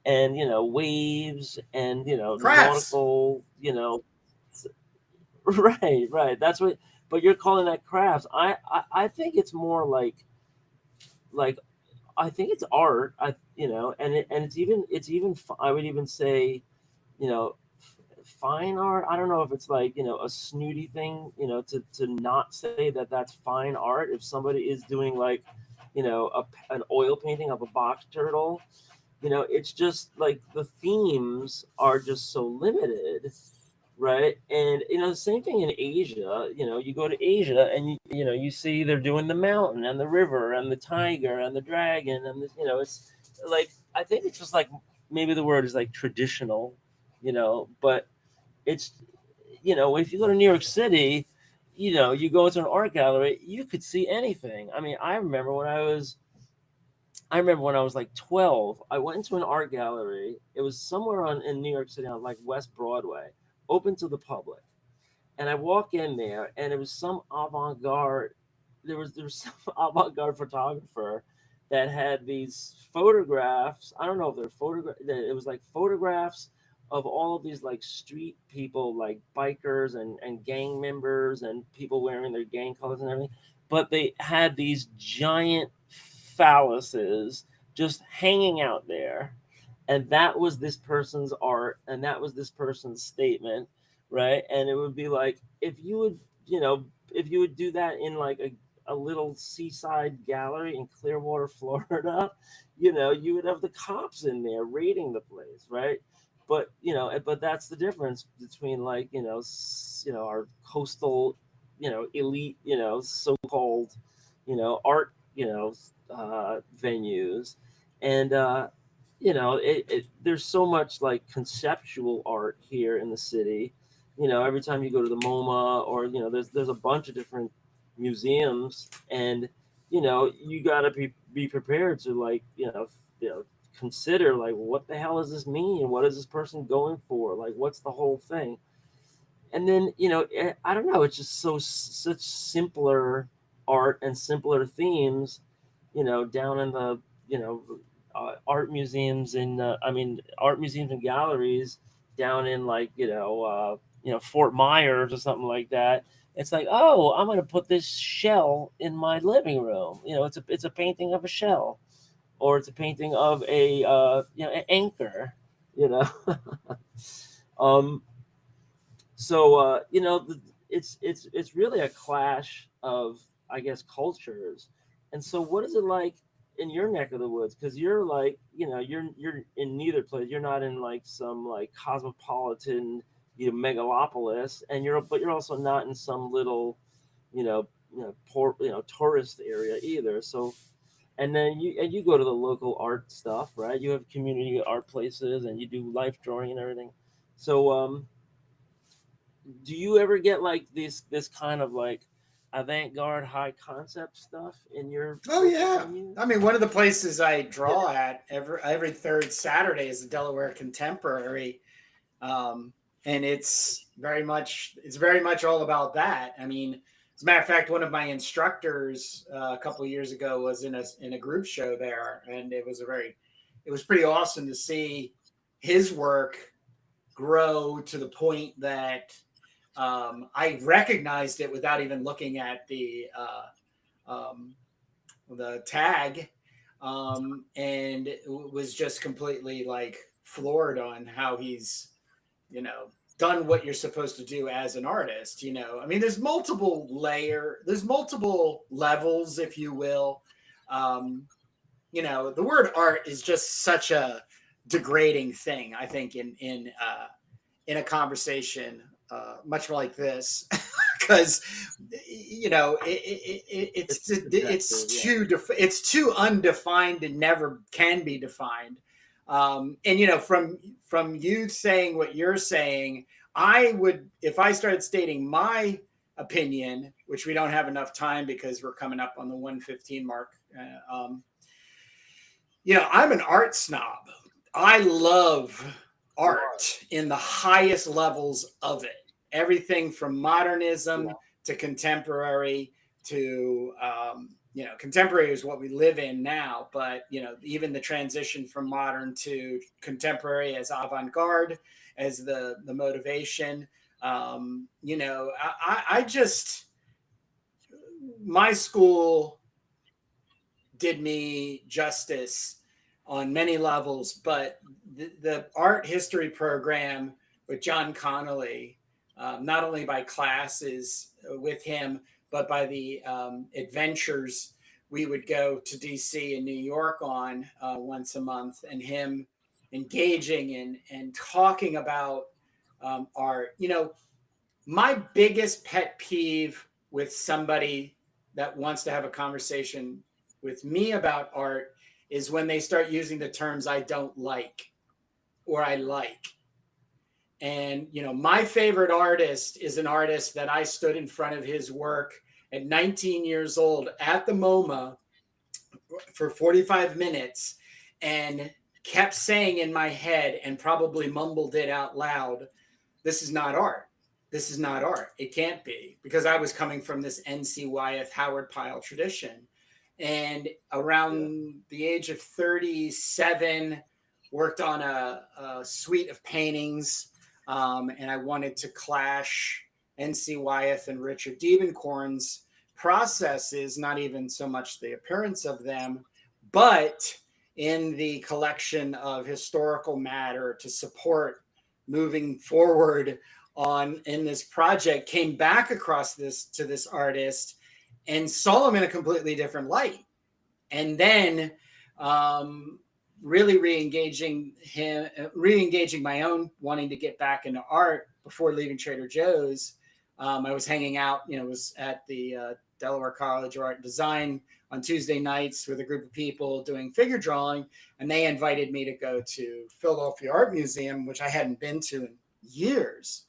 and waves and Crafts. nautical right, that's what, but you're calling that crafts. I think it's more like I think it's art. And it's even I would even say you know fine art. I don't know if it's like a snooty thing to not say that that's fine art if somebody is doing like an oil painting of a box turtle. It's just like the themes are just so limited, right? And the same thing in Asia. You go to Asia, and you see they're doing the mountain and the river and the tiger and the dragon, and it's like, I think it's just like, maybe the word is like traditional, but it's you know, if you go to New York City, you know, you go into an art gallery, you could see anything. I mean, I remember when I was like 12, I went into an art gallery. It was somewhere in New York City on like West Broadway, open to the public. And I walk in there, and it was some avant-garde. There was some avant-garde photographer that had these photographs. I don't know if they're photographs. It was like photographs of all of these like street people, like bikers and gang members and people wearing their gang colors and everything. But they had these giant phalluses just hanging out there, and that was this person's art, and that was this person's statement, right? And it would be like, if you would, you know, if you would do that in like a little seaside gallery in Clearwater, Florida, you know, you would have the cops in there raiding the place, right? But you know, but that's the difference between like, you know, our coastal, you know, elite, you know, so-called, you know, art, you know, venues, and you know, there's so much like conceptual art here in the city. You know, every time you go to the MoMA, or you know, there's a bunch of different museums, and you know, you got to be prepared to like, you know, consider like, what the hell does this mean? What is this person going for? Like, what's the whole thing? And then, you know, I don't know, it's just such simpler art and simpler themes, you know, down in the, you know, art museums in I mean, art museums and galleries down in like, you know, Fort Myers or something like that. It's like, oh, I'm going to put this shell in my living room. You know, it's a painting of a shell, or it's a painting of a you know, an anchor, you know. um so you know, it's really a clash of, I guess, cultures. And so, what is it like in your neck of the woods? Because you're like, you know, you're in neither place. You're not in like some like cosmopolitan, you know, megalopolis, and you're also not in some little, poor, you know, tourist area either. So, and then you go to the local art stuff, right? You have community art places, and you do life drawing and everything. So do you ever get like this kind of like avant-garde high concept stuff in your Oh local yeah. I venues? mean, one of the places I draw at every third Saturday is the Delaware Contemporary, um, and it's very much all about that. I mean, as a matter of fact, one of my instructors a couple of years ago was in a group show there, and it was pretty awesome to see his work grow to the point that I recognized it without even looking at um, the tag, and it was just completely like floored on how he's, done what you're supposed to do as an artist. I mean, there's multiple levels, if you will. Um, the word art is just such a degrading thing, I think, in a conversation much like this, because It's subjective, yeah. it's too undefined and never can be defined. And from you saying what you're saying, I would, if I started stating my opinion, which we don't have enough time because we're coming up on the 1:15 mark. I'm an art snob. I love You are. art in the highest levels of it. Everything from Yeah. modernism to contemporary to, contemporary is what we live in now, but, even the transition from modern to contemporary as avant garde, as the motivation. I just, my school did me justice on many levels, but the art history program with John Connolly, not only by classes with him, but by the adventures we would go to DC and New York on once a month, and him engaging and talking about art. My biggest pet peeve with somebody that wants to have a conversation with me about art is when they start using the terms I don't like or I like. And, you know, my favorite artist is an artist that I stood in front of his work at 19 years old at the MoMA for 45 minutes and kept saying in my head and probably mumbled it out loud, this is not art. This is not art. It can't be, because I was coming from this NC Wyeth Howard Pyle tradition. And around the age of 37, worked on a suite of paintings. And I wanted to clash NC Wyeth and Richard Diebenkorn's processes, not even so much the appearance of them, but in the collection of historical matter to support moving forward on in this project, came back across this to this artist and saw him in a completely different light. And then really re-engaging my own wanting to get back into art before leaving Trader Joe's. I was hanging out, you know, was at the Delaware College of Art and Design on Tuesday nights with a group of people doing figure drawing, and they invited me to go to Philadelphia Art Museum, which I hadn't been to in years.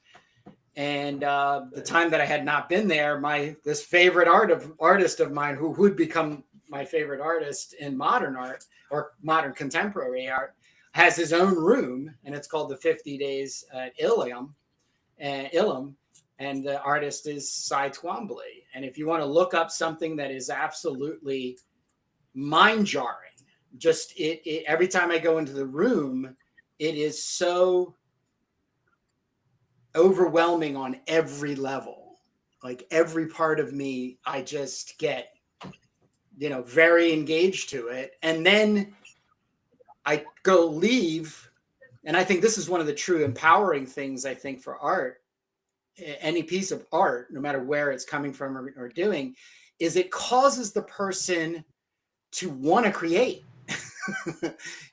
And the time that I had not been there, this favorite artist of mine, who would become my favorite artist in modern art or modern contemporary art, has his own room, and it's called the 50 Days at Ilum. And the artist is Cy Twombly. And if you want to look up something that is absolutely mind-jarring, just it every time I go into the room, it is so overwhelming on every level. Like every part of me, I just get, you know, very engaged to it. And then I go leave. And I think this is one of the true empowering things, I think, for art, any piece of art, no matter where it's coming from or doing, is it causes the person to want to create.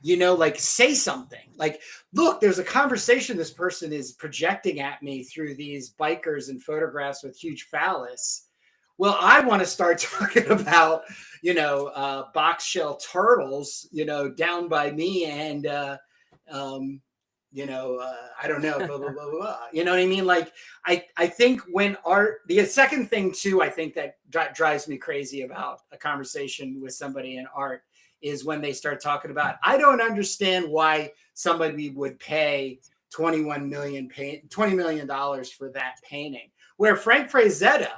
You know, like say something like, look, there's a conversation this person is projecting at me through these bikers and photographs with huge phallus. Well, I want to start talking about, you know, box shell turtles, you know, down by me and, you know, I don't know, blah, blah, blah, blah. You know what I mean? Like, I think when art, the second thing too, I think that drives me crazy about a conversation with somebody in art is when they start talking about, I don't understand why somebody would pay $20 million for that painting. Where Frank Frazetta,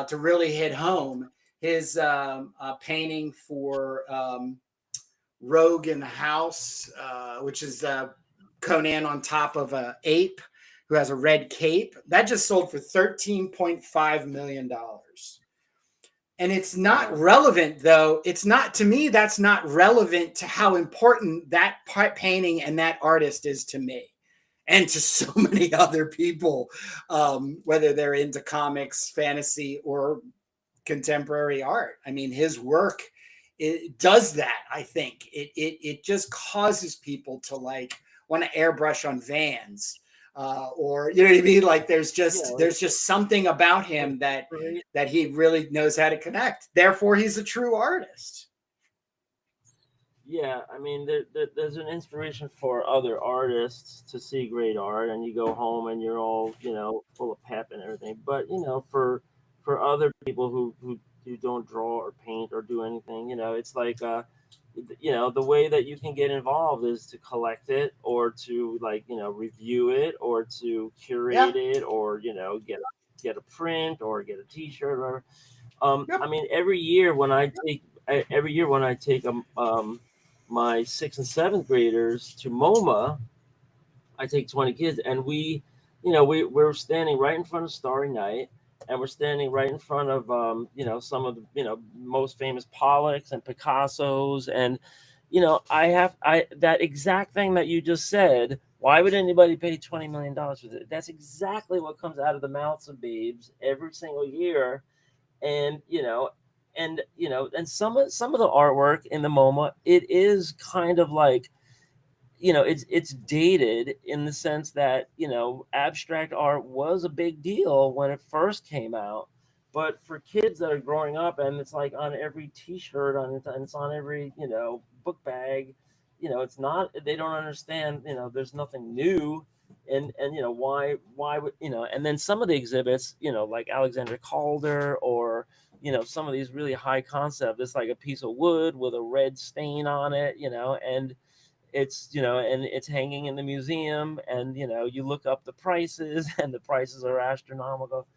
to really hit home, his painting for Rogue in the House, which is Conan on top of an ape who has a red cape, that just sold for $13.5 million. And it's not relevant, though. It's not, to me, that's not relevant to how important that painting and that artist is to me and to so many other people, whether they're into comics, fantasy, or contemporary art. I mean, his work, it does that. I think it just causes people to like want to airbrush on vans, or you know what I mean. Like there's just something about him that he really knows how to connect. Therefore, he's a true artist. Yeah, I mean, there's an inspiration for other artists to see great art, and you go home and you're all, you know, full of pep and everything. But you know, for other people who don't draw or paint or do anything, you know, it's like you know, the way that you can get involved is to collect it or to like, you know, review it or to curate it or, you know, get a print or get a t-shirt or I mean every year when I take my 6th and 7th graders to MoMA, I take 20 kids and we, you know, we're standing right in front of Starry Night, and we're standing right in front of you know, some of the, you know, most famous Pollocks and Picassos, and you know, I that exact thing that you just said. Why would anybody pay $20 million for it? That's exactly what comes out of the mouths of babes every single year, and you know, and some of the artwork in the MoMA, it is kind of like, you know, it's dated in the sense that, you know, abstract art was a big deal when it first came out, but for kids that are growing up and it's like on every t-shirt and it's on every, you know, book bag, you know, it's not, they don't understand, you know, there's nothing new, and why would and then some of the exhibits, like Alexander Calder, or some of these really high concept, it's like a piece of wood with a red stain on it, and it's hanging in the museum, and you look up the prices and the prices are astronomical.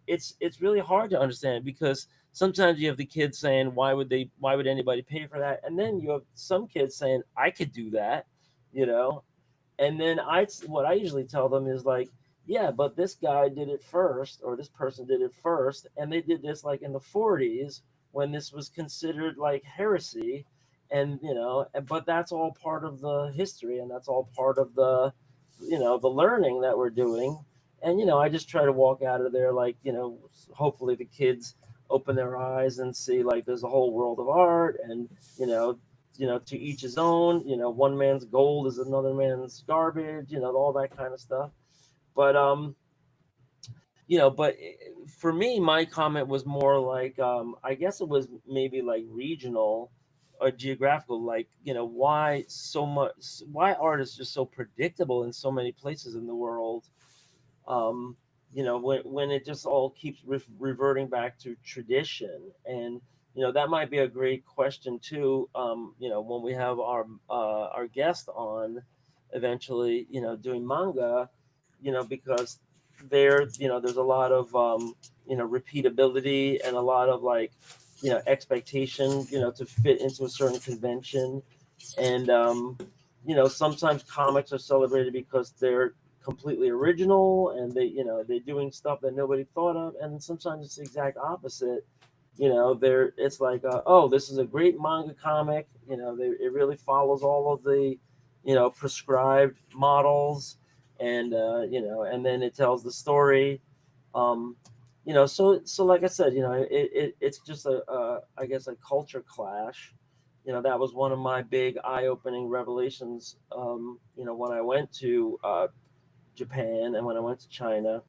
It's really hard to understand, because sometimes you have the kids saying, why would anybody pay for that, and then you have some kids saying, I could do that, you know and then what I usually tell them is like, yeah, but this guy did it first, or this person did it first, and they did this like in the 40s, when this was considered like heresy, and but that's all part of the history, and that's all part of the learning that we're doing. And I just try to walk out of there like, hopefully the kids open their eyes and see like there's a whole world of art, and to each his own. One man's gold is another man's garbage. All that kind of stuff. But but for me, my comment was more like, I guess it was maybe like regional or geographical. Like, why art is just so predictable in so many places in the world. um, when it just all keeps reverting back to tradition. And that might be a great question too. When we have our guest on eventually, doing manga, because there's a lot of repeatability, and a lot of like expectation, to fit into a certain convention. And sometimes comics are celebrated because they're completely original, and they're doing stuff that nobody thought of. And sometimes it's the exact opposite. It's like, oh, this is a great manga comic. It really follows all of the prescribed models, and and then it tells the story. um so like I said, it's just I guess a culture clash. That was one of my big eye-opening revelations, when I went to Japan, and when I went to China,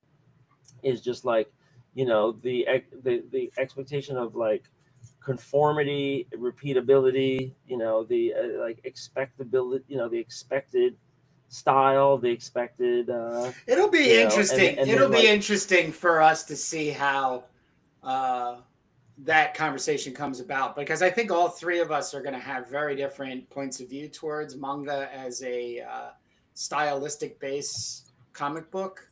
is just like, the expectation of like conformity, repeatability, the like expectability, the expected style, the expected It'll be interesting. and It'll then be like, interesting for us to see how uh, that conversation comes about, because I think all three of us are going to have very different points of view towards manga as a stylistic base comic book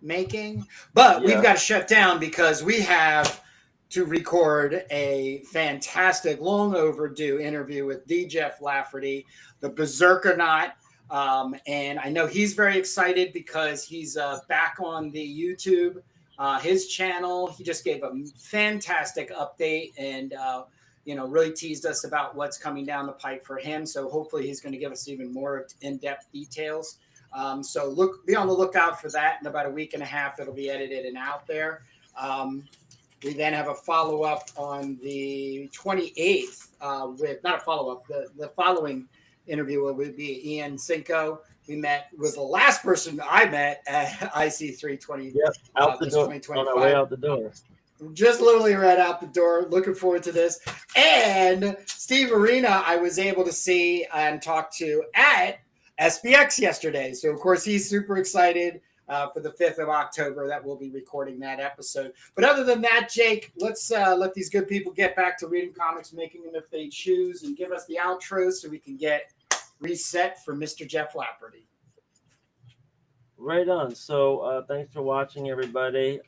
making. But we've yeah, got to shut down because we have to record a fantastic, long overdue interview with the Jeff Lafferty, the Berserker Knot. And I know he's very excited because he's back on the YouTube, his channel. He just gave a fantastic update, and really teased us about what's coming down the pike for him. So hopefully he's going to give us even more in-depth details. So be on the lookout for that. In about a week and a half, it'll be edited and out there. We then have a follow-up on the 28th with, not a follow-up, the following interview will be Ian Cinco. Was the last person I met at IC320 yep, out the this door, on our way 2025. out the door. Just literally right out the door. Looking forward to this. And Steve Arena, I was able to see and talk to at SPX yesterday. So, of course, he's super excited for the 5th of October that we'll be recording that episode. But other than that, Jake, let's let these good people get back to reading comics, making them if they choose, and give us the outro so we can get reset for Mr. Jeff Lafferty. Right on. So thanks for watching, everybody.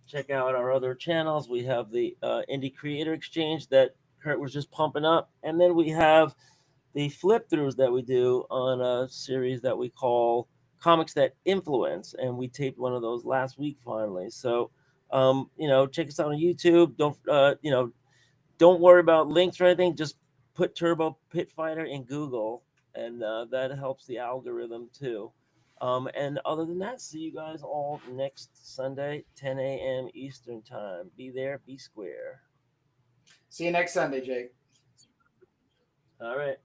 Check out our other channels. We have the Indie Creator Exchange that Kurt was just pumping up, and then we have the flip throughs that we do on a series that we call Comics That Influence, and we taped one of those last week finally. So check us out on YouTube. Don't worry about links or anything. Just put Turbo Pit Fighter in Google, and that helps the algorithm too. And other than that, see you guys all next Sunday, 10 a.m. Eastern Time. Be there, be square. See you next Sunday, Jake. All right.